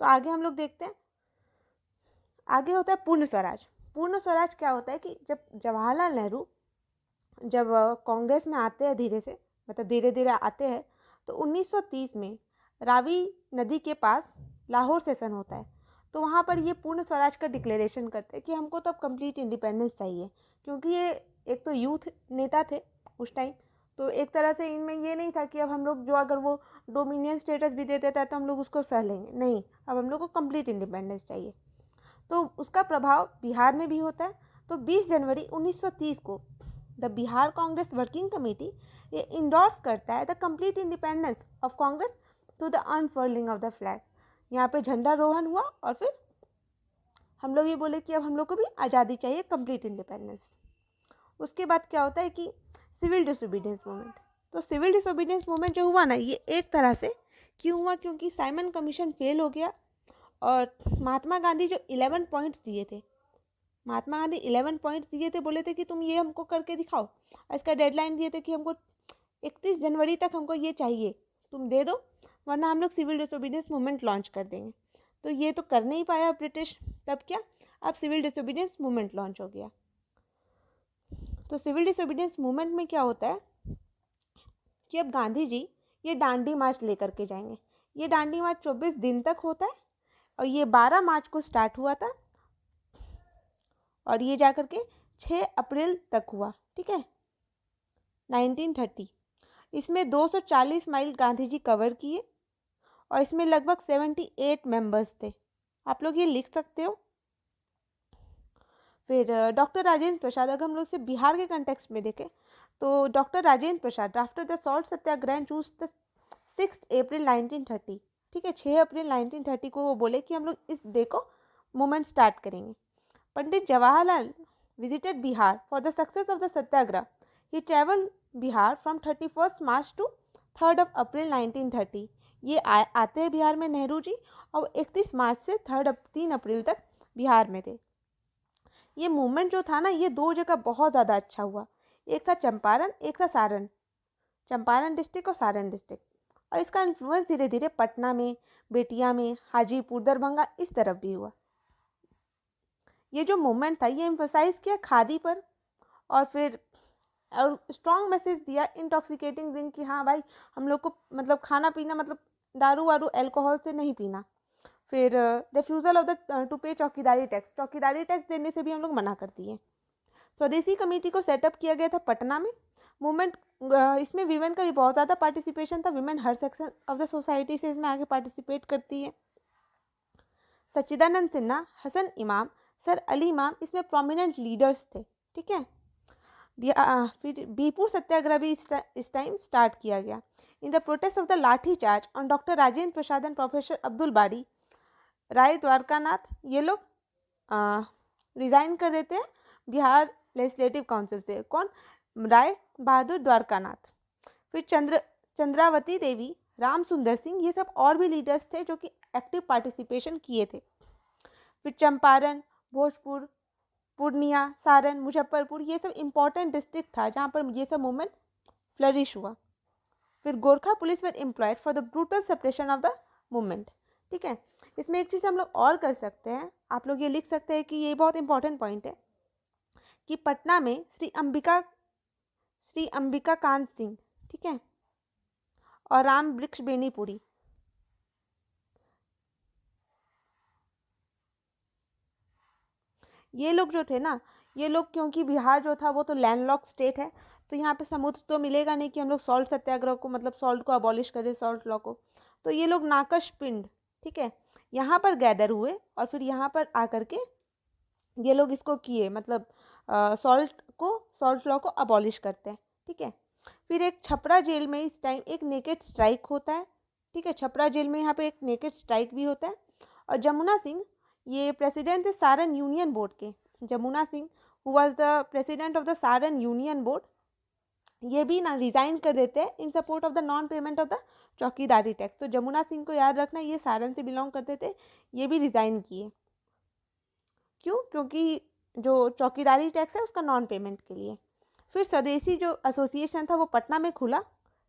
तो आगे हम लोग देखते हैं, आगे होता है पूर्ण स्वराज। पूर्ण स्वराज क्या होता है कि जब जवाहरलाल नेहरू जब कांग्रेस में आते हैं धीरे से, मतलब धीरे धीरे आते हैं, तो 1930 में रावी नदी के पास लाहौर सेशन होता है। तो वहाँ पर ये पूर्ण स्वराज का डिक्लेरेशन करते हैं कि हमको तो अब कंप्लीट इंडिपेंडेंस चाहिए, क्योंकि ये एक तो यूथ नेता थे उस टाइम, तो एक तरह से इनमें ये नहीं था कि अब हम लोग जो अगर वो डोमिनियन स्टेटस भी दे देता है तो हम लोग उसको सह लेंगे, नहीं, अब हम लोग को कंप्लीट इंडिपेंडेंस चाहिए। तो उसका प्रभाव बिहार में भी होता है। तो 20 जनवरी 1930 को the Bihar Congress working committee ये इंडोर्स करता है the complete independence of Congress through the unfurling of the flag. यहाँ पे झंडा रोहन हुआ और फिर हम लोग ये बोले कि अब हम लोग को भी आज़ादी चाहिए, कंप्लीट इंडिपेंडेंस। उसके बाद क्या होता है कि सिविल डिसोबीडियंस मूवमेंट। तो सिविल डिसोबीडियंस मूवमेंट जो हुआ ना, ये एक तरह से क्यों हुआ, क्योंकि साइमन कमीशन फेल हो गया और महात्मा गांधी जो 11 पॉइंट्स दिए थे, महात्मा गांधी 11 पॉइंट्स दिए थे, बोले थे कि तुम ये हमको करके दिखाओ, और इसका डेडलाइन दिए थे कि हमको 31 जनवरी तक हमको ये चाहिए, तुम दे दो, वरना हम लोग सिविल डिसोबीडियंस मूवमेंट लॉन्च कर देंगे। तो ये तो कर नहीं पाया ब्रिटिश, तब क्या, अब सिविल डिसोबीडियंस मूवमेंट लॉन्च हो गया। तो सिविल डिसोबीडियंस मूवमेंट में क्या होता है कि अब गांधी जी ये डांडी मार्च लेकर के जाएंगे। ये डांडी मार्च 24 दिन तक होता है और ये 12 मार्च को स्टार्ट हुआ था और ये जाकर के 6 अप्रैल तक हुआ, ठीक है, 1930। इसमें 240 माइल गांधी जी कवर किए और इसमें लगभग 78 मेंबर्स थे, आप लोग ये लिख सकते हो। फिर डॉक्टर राजेंद्र प्रसाद, अगर हम लोग से बिहार के कंटेक्स्ट में देखें तो doctor Rajendra Prasad after the salt Satyagraha choose the 6 अप्रैल 1930, ठीक है, 6 अप्रैल 1930 को वो बोले कि हम लोग इस डे को मूवमेंट स्टार्ट करेंगे। Pandit Jawaharlal visited Bihar for the success of the Satyagraha. He travel Bihar from 31 March to 3 April 1930। ये आते हैं बिहार में नेहरू जी और 31 मार्च से 3 अप्रैल तक बिहार में थे। ये मूवमेंट जो था ना, ये 2 जगह बहुत ज़्यादा अच्छा हुआ, एक था चंपारण, एक था सारण, चंपारण डिस्ट्रिक्ट और सारण डिस्ट्रिक्ट। और इसका इन्फ्लुएंस धीरे धीरे पटना में, बेतिया में, हाजीपुर, दरभंगा इस तरफ भी हुआ। ये जो मूवमेंट था ये एम्फसाइज किया खादी पर और फिर और स्ट्रॉन्ग मैसेज दिया इंटॉक्सिकेटिंग ड्रिंक कि हाँ भाई हम लोग को मतलब खाना पीना मतलब दारू वारू अल्कोहल से नहीं पीना। फिर रिफ्यूज़ल ऑफ द टू पे चौकीदारी टैक्स, चौकीदारी टैक्स देने से भी हम लोग मना कर दिए। स्वदेशी कमेटी को सेटअप किया गया था पटना में। मूवमेंट इसमें वीमेन का भी बहुत ज़्यादा पार्टिसिपेशन था, women her section of the society से इसमें आगे पार्टिसिपेट करती है। सच्चिदानंद सिन्हा, हसन इमाम, सर अली इमाम इसमें प्रोमिनेंट लीडर्स थे, ठीक है। फिर बीरपुर सत्याग्रह भी इस टाइम स्टार्ट किया गया। In the protest of the lathi charge on doctor Rajendra Prasad and professor Abdul Bari, Rai Dwarkanath ये लोग रिज़ाइन कर देते हैं बिहार लेजिस्लेटिव काउंसिल से। कौन? राय बहादुर द्वारकानाथ। फिर चंद्रावती देवी, राम सुंदर सिंह, ये सब और भी लीडर्स थे जो कि एक्टिव पार्टिसिपेशन किए थे। फिर चंपारण, भोजपुर, पूर्णिया, सारण, मुजफ्फरपुर ये सब इम्पॉर्टेंट डिस्ट्रिक्ट था जहाँ पर ये सब मूवमेंट फ्लरिश हुआ। फिर Gorkha police were employed for the brutal suppression of the movement, ठीक है। इसमें एक चीज़ हम लोग और कर सकते हैं, आप लोग ये लिख सकते हैं कि ये बहुत इंपॉर्टेंट पॉइंट है कि पटना में श्री अंबिका कांत सिंह, ठीक है, और राम वृक्ष बेनीपुरी ये लोग जो थे ना, ये लोग क्योंकि बिहार जो था वो तो लैंडलॉक स्टेट है, तो यहाँ पे समुद्र तो मिलेगा नहीं कि हम लोग सॉल्ट सत्याग्रह को मतलब सॉल्ट को अबॉलिश करें, सॉल्ट लॉ को। तो ये लोग नाकश पिंड, ठीक है, यहाँ पर गैदर हुए और फिर यहाँ पर आकर के ये लोग इसको किए मतलब सॉल्ट लॉ को अबॉलिश करते हैं, ठीक है। फिर एक छपरा जेल में इस टाइम एक नेकेड स्ट्राइक होता है, ठीक है, छपरा जेल में यहाँ पे एक नेकेड स्ट्राइक भी होता है। और जमुना सिंह ये प्रेसिडेंट थे सारण यूनियन बोर्ड के, Jamuna Singh who was the president of the Saran union board, ये भी ना रिज़ाइन कर देते हैं in support of the non payment of the chaukidari tax. तो जमुना सिंह को याद रखना, ये सारण से बिलोंग करते थे, ये भी रिज़ाइन किए। क्यों? क्योंकि जो चौकीदारी टैक्स है उसका नॉन पेमेंट के लिए। फिर स्वदेशी जो एसोसिएशन था वो पटना में खुला,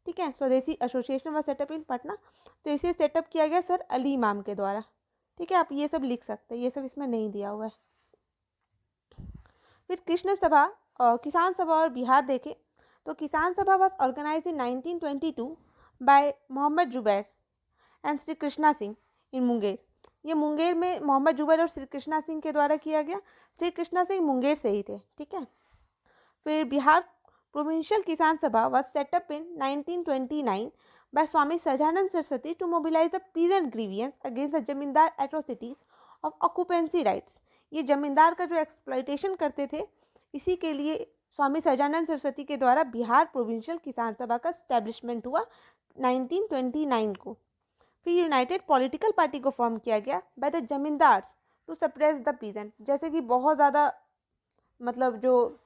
ठीक है, स्वदेशी एसोसिएशन व सेटअप इन पटना। तो इसे सेटअप किया गया सर अली इमाम के द्वारा, ठीक है, आप ये सब लिख सकते हैं, ये सब इसमें नहीं दिया हुआ है। फिर कृष्ण सभा और किसान सभा और बिहार देखें तो Kisan Sabha was organize in 1922 by Mohammad Zubair and Shri Krishna Singh in Munger. ये मुंगेर में मोहम्मद जुबैर और श्री कृष्णा सिंह के द्वारा किया गया। श्री कृष्णा सिंह मुंगेर से ही थे, ठीक है। फिर बिहार प्रोविंशियल किसान Sabha was setup in 1929 by Swami Sajanand Saraswati to mobilize the peasant grievance against the जमींदार atrocities of occupancy rights। ये जमींदार का जो एक्सप्लॉइटेशन करते थे, इसी के लिए स्वामी सजानंद सरस्वती के द्वारा बिहार प्रोविंशियल किसान सभा का स्टैब्लिशमेंट हुआ 1929 को। फिर यूनाइटेड पॉलिटिकल पार्टी को फॉर्म किया गया by the zamindars to suppress the peasant. जैसे कि बहुत ज़्यादा मतलब जो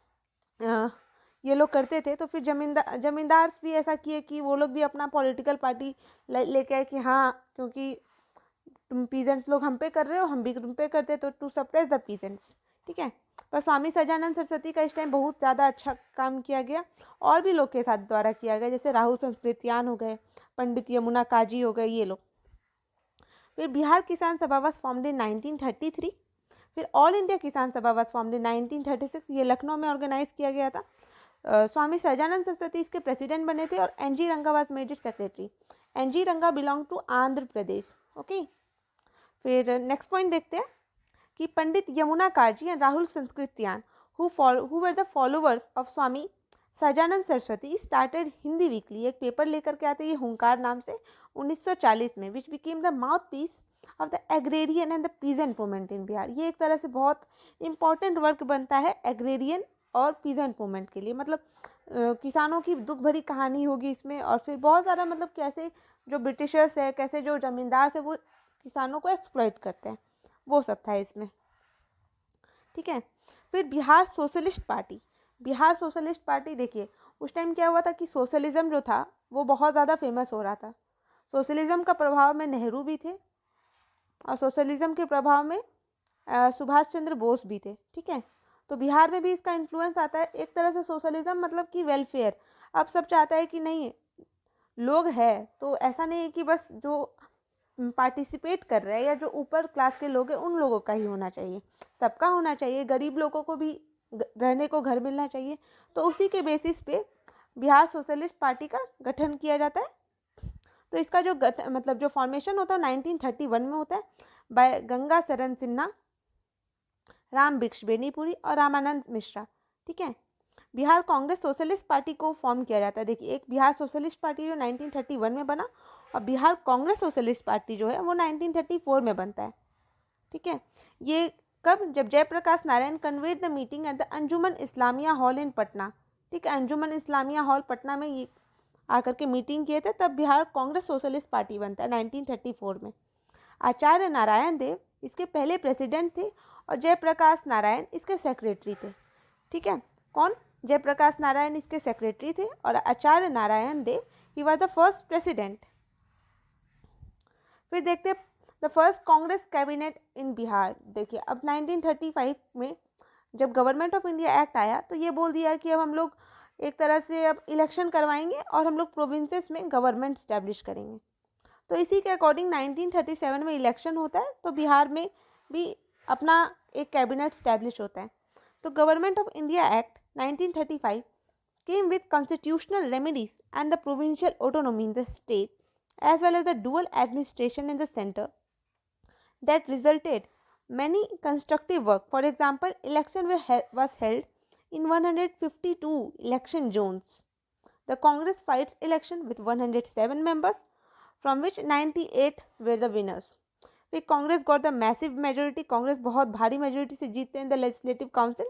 ये लोग करते थे, तो फिर जमींदार भी ऐसा किए कि वो लोग भी अपना पॉलिटिकल पार्टी लेके आए कि हाँ, क्योंकि तुम पीजेंट्स लोग हम पे कर रहे हो, हम भी तुम पे करते, तो टू सप्रेस द पीजेंट्स, ठीक है। पर स्वामी सजानंद सरस्वती का इस टाइम बहुत ज़्यादा अच्छा काम किया गया, और भी लोग के साथ द्वारा किया गया, जैसे राहुल संस्कृत्यान हो गए, पंडित यमुना काजी हो गए, ये लोग। फिर बिहार किसान सभा वाज फॉर्म्ड इन 1933। फिर ऑल इंडिया किसान सभा वाज फॉर्म्ड इन 1936, ये लखनऊ में ऑर्गेनाइज किया गया था। स्वामी सजानंद सरस्वती इसके प्रेसिडेंट बने थे, और NG Ranga was made it secretary. NG Ranga belong to Andhra Pradesh, okay. फिर नेक्स्ट पॉइंट देखते हैं कि Pandit Yamuna Kaji and Rahul Sankrityayan who were the followers of Swami Sahajanand Saraswati started Hindi weekly, एक पेपर लेकर के आते हैं ये हुंकार नाम से 1940 में, which became the mouthpiece of the agrarian and the peasant movement in Bihar. ये एक तरह से बहुत इंपॉर्टेंट वर्क बनता है एग्रेरियन और पीजेंट मूवमेंट के लिए, मतलब किसानों की दुख भरी कहानी होगी इसमें, और फिर बहुत सारा मतलब कैसे जो ब्रिटिशर्स है, कैसे जो जमींदार है, वो किसानों को एक्सप्लॉइट करते हैं, वो सब था इसमें, ठीक है। फिर Bihar socialist party. Bihar socialist party देखिए, उस टाइम क्या हुआ था कि सोशलिज्म जो था वो बहुत ज़्यादा फेमस हो रहा था। सोशलिज्म का प्रभाव में नेहरू भी थे, और सोशलिज्म के प्रभाव में सुभाष चंद्र बोस भी थे, ठीक है। तो बिहार में भी इसका इन्फ्लुएंस आता है एक तरह से। सोशलिज्म मतलब कि वेलफेयर, अब सब चाहता है कि नहीं, लोग है तो ऐसा नहीं है कि बस जो पार्टिसिपेट कर रहे हैं या जो ऊपर क्लास के लोग हैं उन लोगों का ही होना चाहिए, सबका होना चाहिए, गरीब लोगों को भी रहने को घर मिलना चाहिए। तो उसी के बेसिस पे बिहार सोशलिस्ट पार्टी का गठन किया जाता है। तो इसका जो मतलब जो फॉर्मेशन होता है 1931 में होता है बाय गंगा शरण सिन्हा, राम भिक्ष बेनीपुरी और रामानंद मिश्रा, ठीक है। बिहार कांग्रेस सोशलिस्ट पार्टी को फॉर्म किया जाता है। देखिए, एक बिहार सोशलिस्ट पार्टी जो 1931 में बना, और बिहार कांग्रेस सोशलिस्ट पार्टी जो है वो 1934 में बनता है, ठीक है। ये कब? जब Jayaprakash Narayan convened the meeting at the Anjuman Islamia hall in Patna, ठीक है। अंजुमन इस्लामिया हॉल पटना में ये आकर के मीटिंग किए थे, तब बिहार कांग्रेस सोशलिस्ट पार्टी बनता है 1934 में। आचार्य नारायण देव इसके पहले प्रेसिडेंट थे, और जयप्रकाश नारायण इसके सेक्रेटरी थे, ठीक है। कौन? जयप्रकाश नारायण इसके सेक्रेटरी थे, और Acharya Narayan Dev he was the first president. फिर देखते हैं the first Congress cabinet in Bihar. देखिए, अब 1935 में जब गवर्नमेंट ऑफ इंडिया एक्ट आया, तो ये बोल दिया कि अब हम लोग एक तरह से अब इलेक्शन करवाएंगे, और हम लोग प्रोविंसेस में गवर्नमेंट स्टैब्लिश करेंगे। तो इसी के अकॉर्डिंग 1937 में इलेक्शन होता है, तो बिहार में भी अपना एक कैबिनेट स्टैब्लिश होता है। तो government of India act 1935 came with constitutional remedies and the provincial autonomy in the state, as well as the dual administration in the center, that resulted many constructive work. For example, election was held in 152 election zones. The Congress fights election with 107 members, from which 98 were the winners. फिर Congress got the massive majority, Congress बहुत भारी majority से जीतते हैं the legislative council,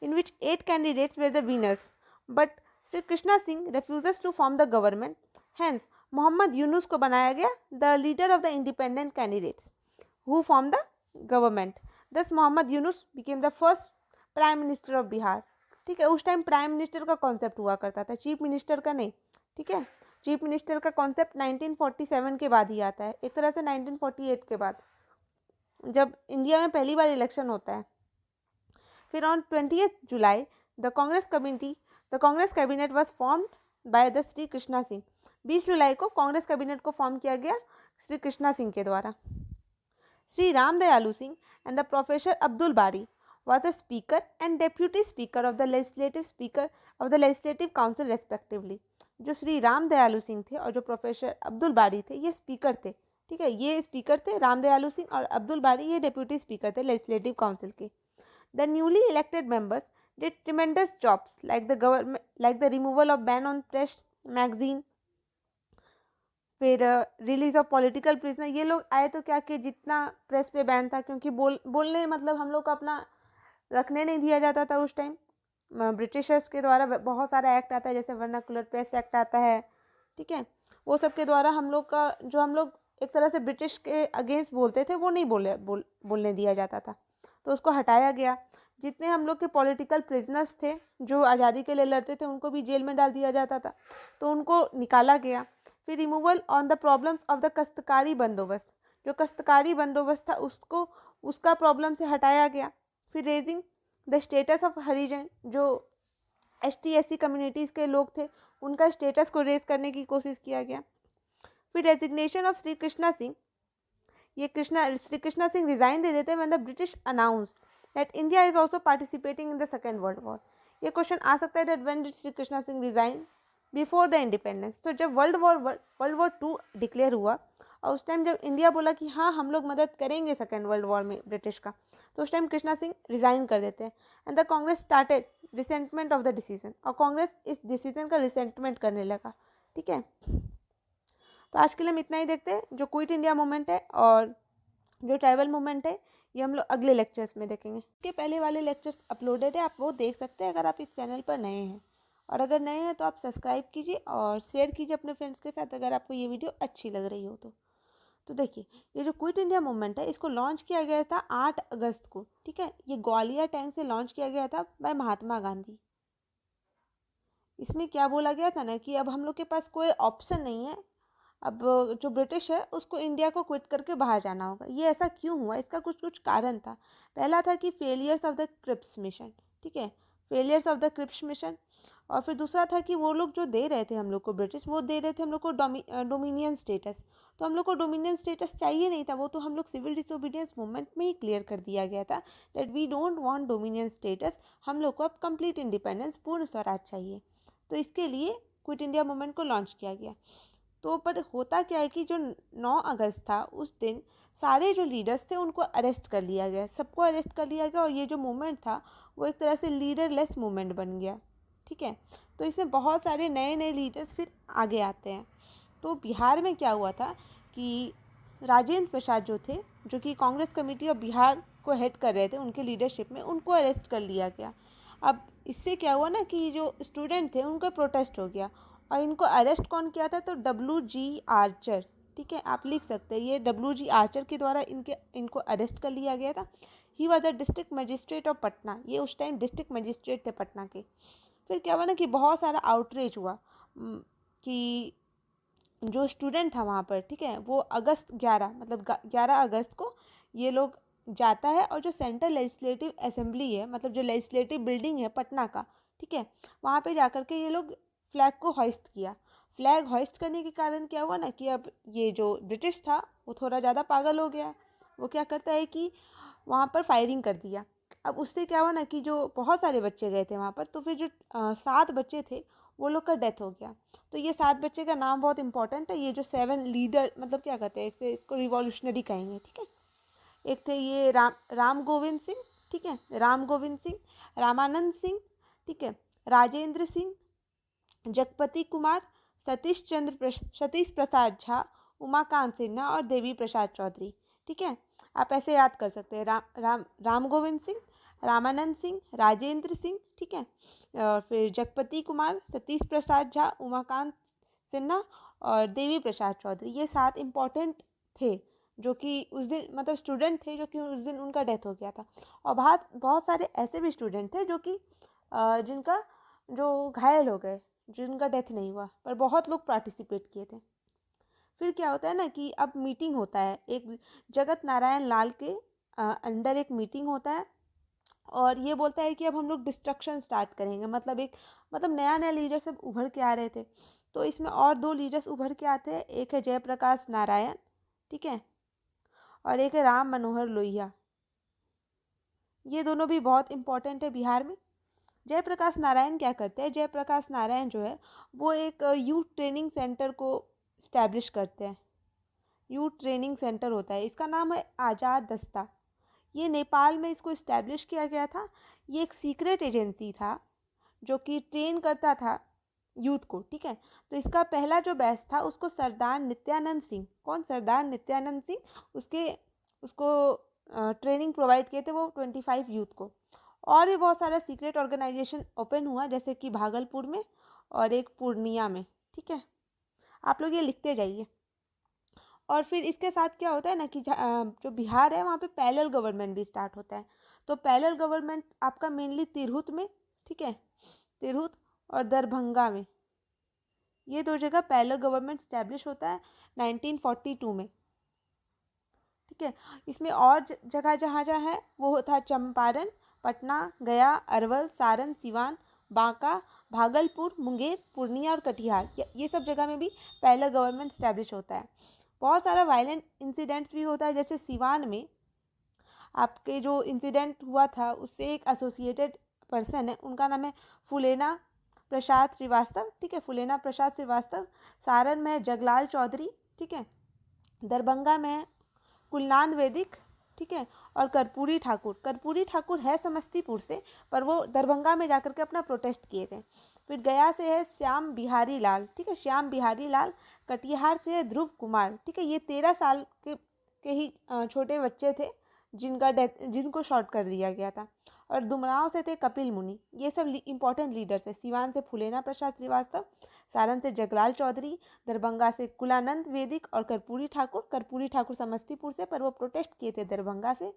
in which 8 candidates were the winners, but Sri Krishna Singh refuses to form the government. Hence, Muhammad Yunus को बनाया गया the leader of the independent candidates who formed the government. Thus, Muhammad Yunus became the first prime minister of Bihar. ठीक है, उस time prime minister का concept हुआ करता था, चीफ मिनिस्टर का नहीं, ठीक है। चीफ मिनिस्टर का कॉन्सेप्ट 1947 के बाद ही आता है, एक तरह से 1948 के बाद, जब इंडिया में पहली बार इलेक्शन होता है। फिर on 20 July the Congress cabinet was formed by the Shri Krishna Singh. 20 जुलाई को कांग्रेस कैबिनेट को फॉर्म किया गया श्री कृष्णा सिंह के द्वारा। श्री राम दयालु Singh and the professor Abdul बारी was the speaker and deputy speaker of the legislative council respectively. जो श्री राम दयालु सिंह थे और जो प्रोफेसर अब्दुल बारी थे, ये स्पीकर थे, ठीक है। ये स्पीकर थे राम दयालु सिंह, और अब्दुल बारी ये डेप्यूटी स्पीकर थे लेजिस्लेटिव काउंसिल के। The newly elected members did tremendous jobs like the removal of ban on press magazine, फिर रिलीज ऑफ पॉलिटिकल प्रिजनर। ये लोग आए तो क्या कि जितना प्रेस पे बैन था, क्योंकि बोलने मतलब हम लोग को अपना रखने नहीं दिया जाता था उस टाइम, ब्रिटिशर्स के द्वारा बहुत सारा एक्ट आता है, जैसे वर्नाकुलर प्रेस एक्ट आता है, ठीक है। वो सब के द्वारा हम लोग एक तरह से ब्रिटिश के अगेंस्ट बोलते थे वो नहीं बोलने दिया जाता था, तो उसको हटाया गया। जितने हम लोग के पॉलिटिकल प्रिजनर्स थे जो आज़ादी के लिए लड़ते थे उनको भी जेल में डाल दिया जाता था, तो उनको निकाला गया। फिर removal on the problems of the Kashtkari Bandobast, जो कश्तकारी बंदोबस्त था उसको उसका प्रॉब्लम से हटाया गया। फिर रेजिंग द स्टेटस ऑफ हरिजन, जो ST SC कम्युनिटीज़ के लोग थे उनका स्टेटस को रेज करने की कोशिश किया गया। फिर रेजिग्नेशन ऑफ श्री कृष्णा सिंह, ये श्री कृष्णा सिंह रिजाइन दे देते हैं when the British announce that India is also participating in the second world war. ये क्वेश्चन आ सकता है that when did Shri Krishna Singh resign before the independence. तो जब वर्ल्ड वॉर 2 डिक्लेयर हुआ और उस टाइम जब इंडिया बोला कि हाँ हम लोग मदद करेंगे सेकेंड वर्ल्ड वॉर में ब्रिटिश का, तो उस टाइम कृष्णा सिंह रिजाइन कर देते हैं and the Congress started resentment of the decision, और कांग्रेस इस डिसीजन का रिसेंटमेंट करने लगा। ठीक है, तो आज के लिए हम इतना ही देखते हैं। जो क्विट इंडिया मूवमेंट है और जो ट्राइबल मूवमेंट है ये हम लोग अगले लेक्चर्स में देखेंगे। के पहले वाले लेक्चर्स अपलोडेड है, आप वो देख सकते हैं अगर आप इस चैनल पर नए हैं, और अगर नए हैं तो आप सब्सक्राइब कीजिए और शेयर कीजिए अपने फ्रेंड्स के साथ अगर आपको ये वीडियो अच्छी लग रही हो तो देखिए, ये जो क्विट इंडिया मूवमेंट है इसको लॉन्च किया गया था 8 अगस्त को। ठीक है, ये ग्वालियर टैंक से लॉन्च किया गया था बाय महात्मा गांधी। इसमें क्या बोला गया था ना कि अब हम लोग के पास कोई ऑप्शन नहीं है, अब जो ब्रिटिश है उसको इंडिया को क्विट करके बाहर जाना होगा। ये ऐसा क्यों हुआ, इसका कुछ कुछ कारण था। पहला था कि failures of the Cripps mission, ठीक है, failures of the Cripps mission. और फिर दूसरा था कि वो लोग जो दे रहे थे हम लोग को ब्रिटिश, वो दे रहे थे हम लोग को डोमिनियन स्टेटस। तो हम लोग को डोमिनियन स्टेटस चाहिए नहीं था, वो तो हम लोग सिविल डिसोबीडियंस मूवमेंट में ही क्लियर कर दिया गया था that we don't want dominion status, हम लोग को अब कंप्लीट इंडिपेंडेंस, पूर्ण स्वराज चाहिए। तो इसके लिए क्विट इंडिया मूवमेंट को लॉन्च किया गया। तो पर होता क्या है कि जो 9 अगस्त था उस दिन सारे जो लीडर्स थे उनको अरेस्ट कर लिया गया, सबको अरेस्ट कर लिया गया, और ये जो मूवमेंट था वो एक तरह से लीडरलेस मूवमेंट बन गया। ठीक है, तो इसमें बहुत सारे नए नए लीडर्स फिर आगे आते हैं। तो बिहार में क्या हुआ था कि राजेंद्र प्रसाद जो थे, जो कि कांग्रेस कमेटी ऑफ बिहार को हेड कर रहे थे, उनके लीडरशिप में उनको अरेस्ट कर लिया गया। अब इससे क्या हुआ ना कि जो स्टूडेंट थे उनका प्रोटेस्ट हो गया, और इनको अरेस्ट कौन किया था, तो WG आर्चर। ठीक है, आप लिख सकते हैं ये WG आर्चर के द्वारा इनको अरेस्ट कर लिया गया था। ही was the district magistrate of Patna, ये उस टाइम डिस्ट्रिक्ट मजिस्ट्रेट थे पटना के। फिर क्या हुआ ना कि बहुत सारा आउटरीच हुआ कि जो स्टूडेंट था वहाँ पर, ठीक है, वो अगस्त 11 मतलब 11 अगस्त को ये लोग जाता है, और जो सेंट्रल लेजिस्लेटिव असेंबली है, मतलब जो लेजिस्लेटिव बिल्डिंग है पटना का, ठीक है, वहाँ पे जाकर के ये लोग फ्लैग को हॉइस्ट किया। फ्लैग हॉइस्ट करने के कारण क्या हुआ ना कि अब ये जो ब्रिटिश था वो थोड़ा ज़्यादा पागल हो गया। वो क्या करता है कि वहाँ पर फायरिंग कर दिया। अब उससे क्या हुआ ना कि जो बहुत सारे बच्चे गए थे वहाँ पर, तो फिर जो 7 बच्चे थे वो लोग का डेथ हो गया। तो ये 7 बच्चे का नाम बहुत इंपॉर्टेंट है। ये जो 7 लीडर, मतलब क्या कहते हैं इसको रिवॉल्यूशनरी कहेंगे। ठीक है, एक थे ये राम गोविंद सिंह, ठीक है, राम गोविंद सिंह, रामानंद सिंह, ठीक है, राजेंद्र सिंह, जगपति कुमार, सतीश प्रसाद झा, उमाकांत सिन्हा और देवी प्रसाद चौधरी। ठीक है, आप ऐसे याद कर सकते हैं, राम गोविंद सिंह, रामानंद सिंह, राजेंद्र सिंह, ठीक है, और फिर जगपति कुमार, सतीश प्रसाद झा, उमाकांत सिन्हा और देवी प्रसाद चौधरी। ये 7 इम्पॉर्टेंट थे जो कि उस दिन मतलब स्टूडेंट थे जो कि उस दिन उनका डेथ हो गया था। और बहुत सारे ऐसे भी स्टूडेंट थे जो कि जिनका जो घायल हो गए, जिनका डेथ नहीं हुआ, पर बहुत लोग पार्टिसिपेट किए थे। फिर क्या होता है ना कि अब मीटिंग होता है, एक जगत नारायण लाल के अंडर एक मीटिंग होता है, और ये बोलता है कि अब हम लोग डिस्ट्रक्शन स्टार्ट करेंगे। मतलब नया नया लीडर सब उभर के आ रहे थे, तो इसमें और 2 लीडर्स उभर के आते हैं। एक है जयप्रकाश नारायण, ठीक है, और एक है राम मनोहर लोहिया। ये दोनों भी बहुत इंपॉर्टेंट है बिहार में। जयप्रकाश नारायण क्या करते हैं, जयप्रकाश नारायण जो है वो एक यूथ ट्रेनिंग सेंटर को इस्टेब्लिश करते हैं। यूथ ट्रेनिंग सेंटर होता है, इसका नाम है आज़ाद दस्ता। ये नेपाल में इसको इस्टेब्लिश किया गया था। ये एक सीक्रेट एजेंसी था जो कि ट्रेन करता था यूथ को। ठीक है, तो इसका पहला जो बैच था उसको सरदार नित्यानंद सिंह, कौन, सरदार नित्यानंद सिंह, उसको ट्रेनिंग प्रोवाइड किए थे वो 25 यूथ को। और भी बहुत सारा सीक्रेट ऑर्गेनाइजेशन ओपन हुआ, जैसे कि भागलपुर में और एक पूर्णिया में। ठीक है, आप लोग ये लिखते जाइए। और फिर इसके साथ क्या होता है ना कि जो बिहार है वहाँ पे पैरेलल गवर्नमेंट भी स्टार्ट होता है। तो पैरेलल गवर्नमेंट आपका मेनली तिरहुत में, ठीक है, तिरहुत और दरभंगा में, ये दो जगह पैरेलल गवर्नमेंट स्टैब्लिश होता है 1942 में, ठीक है। इसमें और जगह जहाँ जहाँ है वो होता है चंपारण, पटना, गया, अरवल, सारण, सिवान, बांका, भागलपुर, मुंगेर, पूर्णिया और कटिहार, ये सब जगह में भी पैरेलल गवर्नमेंट स्टैब्लिश होता है। बहुत सारा वायलेंट इंसिडेंट्स भी होता है, जैसे सिवान में आपके जो इंसिडेंट हुआ था उससे एक एसोसिएटेड पर्सन है, उनका नाम है फुलेना प्रसाद श्रीवास्तव, ठीक है, फुलेना प्रसाद श्रीवास्तव। सारण में जगलाल चौधरी, ठीक है, दरभंगा में कुलनाद वैदिक, ठीक है, और कर्पूरी ठाकुर है समस्तीपुर से, पर वो दरभंगा में जाकर के अपना प्रोटेस्ट किए थे। फिर गया से है श्याम बिहारी लाल, ठीक है, श्याम बिहारी लाल। कटिहार से है ध्रुव कुमार, ठीक है, ये 13 साल के ही छोटे बच्चे थे जिनको शॉर्ट कर दिया गया था। और दुमराव से थे कपिल मुनि। ये सब इंपॉर्टेंट लीडर्स है। सिवान से फुलेना प्रसाद श्रीवास्तव, सारण से जगलाल चौधरी, दरभंगा से कुलानंद वैदिक और कर्पूरी ठाकुर समस्तीपुर से, पर वो प्रोटेस्ट किए थे दरभंगा से।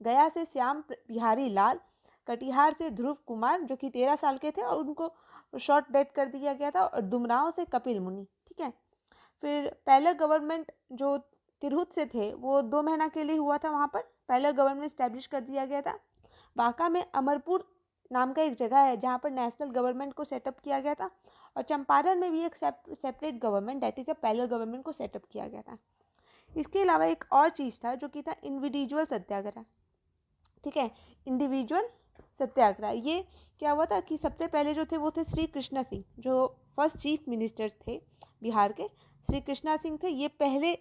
गया से श्याम बिहारी लाल, कटिहार से ध्रुव कुमार जो कि 13 साल के थे और उनको शॉर्ट डेड कर दिया गया था, और दुमराव से कपिल मुनि, ठीक है। फिर पैरेलल गवर्नमेंट जो तिरहुत से थे वो 2 महीना के लिए हुआ था, वहाँ पर पैरेलल गवर्नमेंट स्टैब्लिश कर दिया गया था। बांका में अमरपुर नाम का एक जगह है जहाँ पर नेशनल गवर्नमेंट को सेटअप किया गया था, और चंपारण में भी एक separate government that is a parallel government को सेटअप किया गया था। इसके अलावा एक और चीज़ था जो कि था इंडिविजुअल सत्याग्रह, ठीक है, इंडिविजुअल सत्याग्रह। ये क्या हुआ था कि सबसे पहले जो थे वो थे श्री कृष्णा सिंह, जो फर्स्ट चीफ मिनिस्टर थे बिहार के, श्री कृष्णा सिंह थे। ये पहले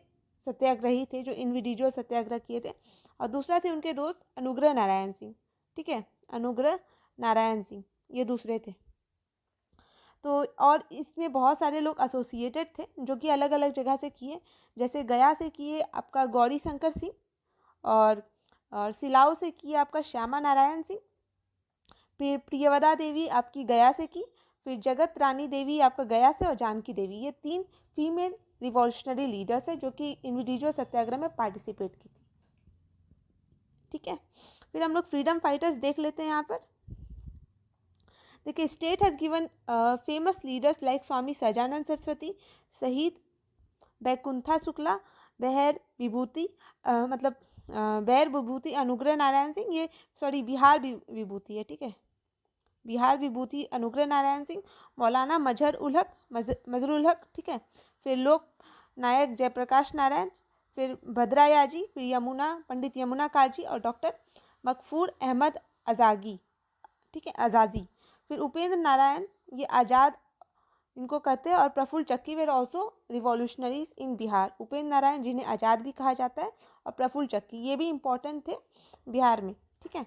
सत्याग्रही थे जो इंडिविजुअल सत्याग्रह किए थे। और दूसरा थे उनके दोस्त अनुग्रह नारायण सिंह, ठीक है, अनुग्रह नारायण सिंह, ये दूसरे थे। तो और इसमें बहुत सारे लोग एसोसिएटेड थे जो कि अलग अलग जगह से किए, जैसे गया से किए आपका गौरी शंकर सिंह, और सिलाऊ से किए आपका श्यामा नारायण सिंह। फिर प्रियवदा देवी आपकी गया से की। फिर जगत रानी देवी आपका गया से, और जानकी देवी, ये 3 फीमेल रिवॉल्यूशनरी लीडर्स है जो कि इंडिविजुअल सत्याग्रह में पार्टिसिपेट की थी, ठीक है। फिर हम लोग फ्रीडम फाइटर्स देख लेते हैं यहाँ पर। देखिए, state has given famous leaders like Swami Sahajanand Saraswati, Shaheed Baikuntha Shukla, बैर विभूति अनुग्रह नारायण सिंह, ये बिहार विभूति है, ठीक है, बिहार विभूति अनुग्रह नारायण सिंह, मौलाना मजहरुल हक, ठीक है। फिर लोक नायक जयप्रकाश नारायण, फिर भद्रायाजी, फिर पंडित यमुना काजी और डॉक्टर मकफूर अहमद आज़ागी, ठीक है, आज़ादी। फिर उपेंद्र नारायण, ये आज़ाद इनको कहते हैं, और प्रफुल्ल चक्की वेर ऑल्सो रिवॉल्यूशनरीज इन बिहार। उपेंद्र नारायण जिन्हें आज़ाद भी कहा जाता है, और प्रफुल्ल चक्की, ये भी इम्पोर्टेंट थे बिहार में, ठीक है।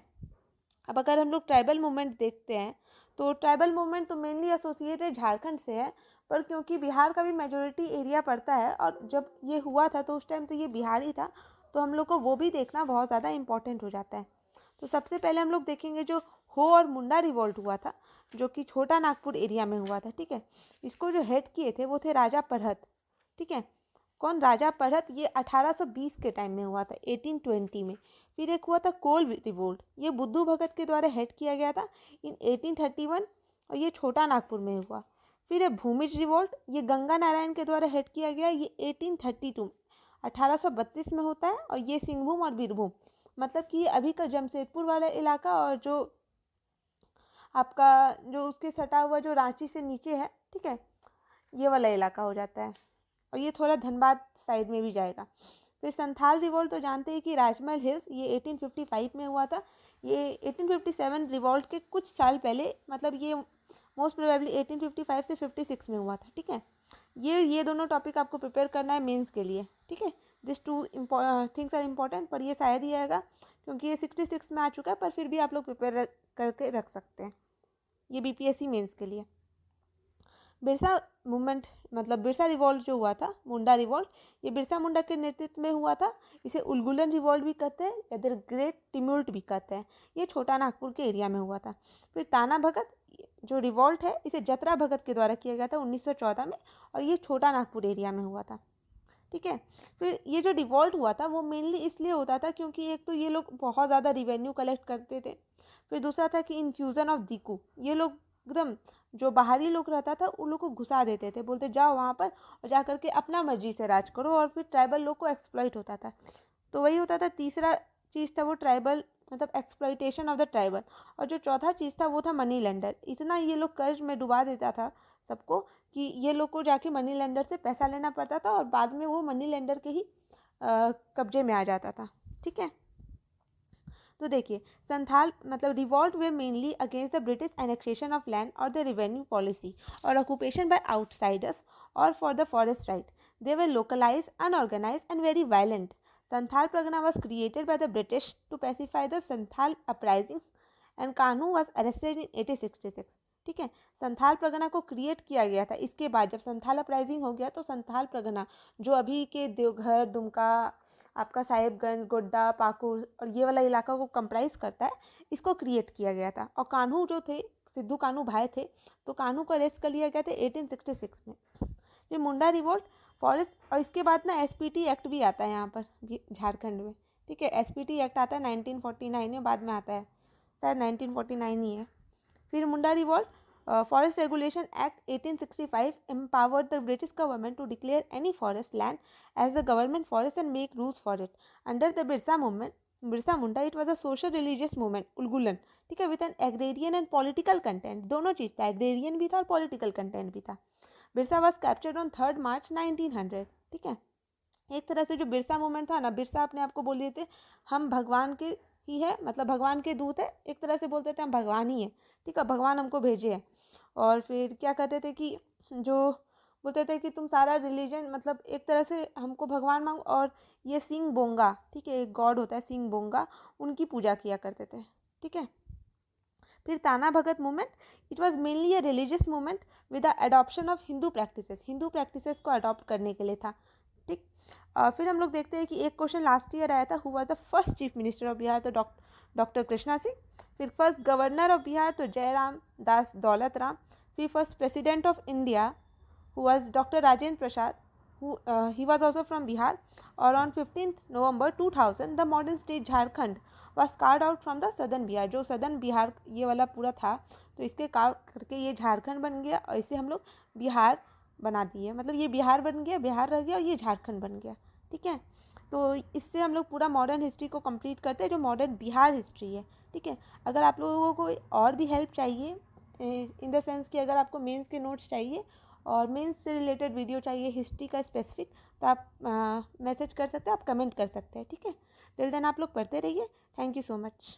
अब अगर हम लोग ट्राइबल मूवमेंट देखते हैं तो ट्राइबल मूवमेंट तो मेनली एसोसिएटेड झारखंड से है, पर क्योंकि बिहार का भी मेजोरिटी एरिया पड़ता है और जब ये हुआ था तो उस टाइम तो ये बिहार ही था, तो हम लोग को वो भी देखना बहुत ज़्यादा इम्पॉर्टेंट हो जाता है। तो सबसे पहले हम लोग देखेंगे जो हो और मुंडा रिवॉल्ट हुआ था जो कि छोटा नागपुर एरिया में हुआ था, ठीक है। इसको जो हेड किए थे वो थे राजा परहत, ठीक है। कौन? राजा परहत। ये 1820 के टाइम में हुआ था, 1820 में। फिर एक हुआ था कोल रिवोल्ट, ये बुद्धू भगत के द्वारा हेड किया गया था इन 1831 और ये छोटा नागपुर में हुआ। फिर है भूमिज रिवोल्ट, ये गंगा नारायण के द्वारा हेड किया गया, ये 1832 1832 में होता है और ये सिंहभूम और बीरभूम मतलब कि अभी का जमशेदपुर वाला इलाका और जो आपका जो उसके सटा हुआ जो रांची से नीचे है, ठीक है, ये वाला इलाका हो जाता है और ये थोड़ा धनबाद साइड में भी जाएगा। फिर संथाल रिवॉल्ट तो जानते हैं कि राजमहल हिल्स, ये 1855 में हुआ था। ये 1857 रिवॉल्ट के कुछ साल पहले, मतलब ये मोस्ट प्रोबेबली 1855 से 56 में हुआ था, ठीक है। ये दोनों टॉपिक आपको प्रिपेयर करना है मेंस के लिए, ठीक है। This two things are important, पर ये शायद ही आएगा क्योंकि ये 66 में आ चुका है, पर फिर भी आप लोग प्रिपेयर करके रख सकते हैं, ये बीपीएससी मेंस के लिए। बिरसा मूवमेंट मतलब बिरसा रिवॉल्ट जो हुआ था, मुंडा रिवॉल्ट, ये बिरसा मुंडा के नेतृत्व में हुआ था। इसे उलगुलन रिवॉल्ट भी कहते हैं या फिर ग्रेट टिम्यूल्ट भी कहते हैं। ये छोटा नागपुर के एरिया में हुआ था। फिर ताना भगत जो रिवॉल्ट है, इसे जतरा भगत के द्वारा किया गया था 1914 में और ये छोटा नागपुर एरिया में हुआ था, ठीक है। फिर ये जो डिवॉल्ट हुआ था वो मेनली इसलिए होता था क्योंकि एक तो ये लोग बहुत ज़्यादा रिवेन्यू कलेक्ट करते थे, फिर दूसरा था कि इन्फ्यूज़न ऑफ दिकू, ये लोग एकदम जो बाहरी लोग रहता था उन लोग को घुसा देते थे, बोलते जाओ वहाँ पर और जा करके अपना मर्जी से राज करो, और फिर ट्राइबल लोग को एक्सप्लॉइट होता था। तो वही होता था, तीसरा चीज़ था वो ट्राइबल मतलब एक्सप्लॉइटेशन ऑफ द ट्राइबल, और जो चौथा चीज़ था वो था मनी लेंडर। इतना ये लोग कर्ज में डुबा देता था सबको कि ये लोग को जाके मनी लेंडर से पैसा लेना पड़ता था और बाद में वो मनी लेंडर के ही कब्जे में आ जाता था। ठीक है। तो देखिए, संथाल मतलब रिवॉल्ट वे mainly against the British annexation of land और द रेवेन्यू पॉलिसी और ऑक्यूपेशन बाय आउटसाइडर्स और for the forest right. They were localize, unorganize and very violent. Santhal Pargana was created by the British to pacify the Santhal uprising and Kanu was arrested in 1866। ठीक है। संथाल परगना को create किया गया था। इसके बाद जब संथाल अपराइजिंग हो गया तो संथाल परगना जो अभी के देवघर, दुमका, आपका साहिबगंज, गोड्डा, पाकुर और ये वाला इलाका को कंप्राइज करता है, इसको क्रिएट किया गया था। और कान्हू जो थे, सिद्धू कान्हू भाई थे, तो कान्हू को अरेस्ट कर लिया गया था 1866 में। ये मुंडा रिवोल्ट, फॉरेस्ट, और इसके बाद ना एसपीटी एक्ट भी आता है यहाँ पर झारखंड में। ठीक है। एसपीटी एक्ट आता है 1949 में, बाद में आता है, शायद 1949 ही है। फिर Munda revolt, forest regulation act 1865 empowered the British government to declare any forest land as the government forest and make rules for it. Under the Birsa movement, Birsa Munda, it was a social religious movement, उलगुलन, ठीक है, with an agrarian and political content। दोनों चीज़ था, agrarian भी था और political content भी था। Birsa was captured on 3 मार्च 1900। ठीक है। एक तरह से जो बिरसा मूवमेंट था ना, बिरसा अपने आप को बोल रहे थे हम भगवान के ही है, मतलब भगवान के दूत है, एक तरह से बोलते थे हम भगवान ही है। ठीक है, भगवान हमको भेजे है। और फिर क्या कहते थे कि जो बोलते थे कि तुम सारा रिलीजन, मतलब एक तरह से हमको भगवान मांग, और ये सिंह बोंगा, ठीक है, एक गॉड होता है सिंह बोंगा, उनकी पूजा किया करते थे। ठीक है। फिर Tana Bhagat movement, it was mainly a religious movement with the adoption of Hindu practices को अडॉप्ट करने के लिए था। ठीक। फिर हम लोग देखते हैं कि एक क्वेश्चन लास्ट ईयर आया था, who was the first chief minister of Bihar, तो डॉक्टर कृष्णा सिंह। फिर फर्स्ट गवर्नर ऑफ बिहार तो जयराम दास दौलत राम। फिर first president of India who was doctor Rajendra Prasad, he was also from Bihar। और on 15th November 2000 the modern state Jharkhand was carved out from the southern Bihar. जो southern Bihar ये वाला पूरा था, तो इसके कार्व करके ये झारखंड बन गया, और इसे हम लोग बिहार बना दिए, मतलब ये बिहार बन गया, बिहार रह गया और ये झारखंड बन गया। ठीक है। तो इससे हम लोग पूरा मॉडर्न हिस्ट्री को कंप्लीट करते हैं, जो मॉडर्न बिहार हिस्ट्री है। ठीक है। अगर आप लोगों को और भी हेल्प चाहिए, इन द सेंस कि अगर आपको मेंस के नोट्स चाहिए और मेंस से रिलेटेड वीडियो चाहिए हिस्ट्री का स्पेसिफिक, तो आप मैसेज कर सकते हैं, आप कमेंट कर सकते हैं। ठीक है। टिल देन आप लोग पढ़ते रहिए। Thank you so much.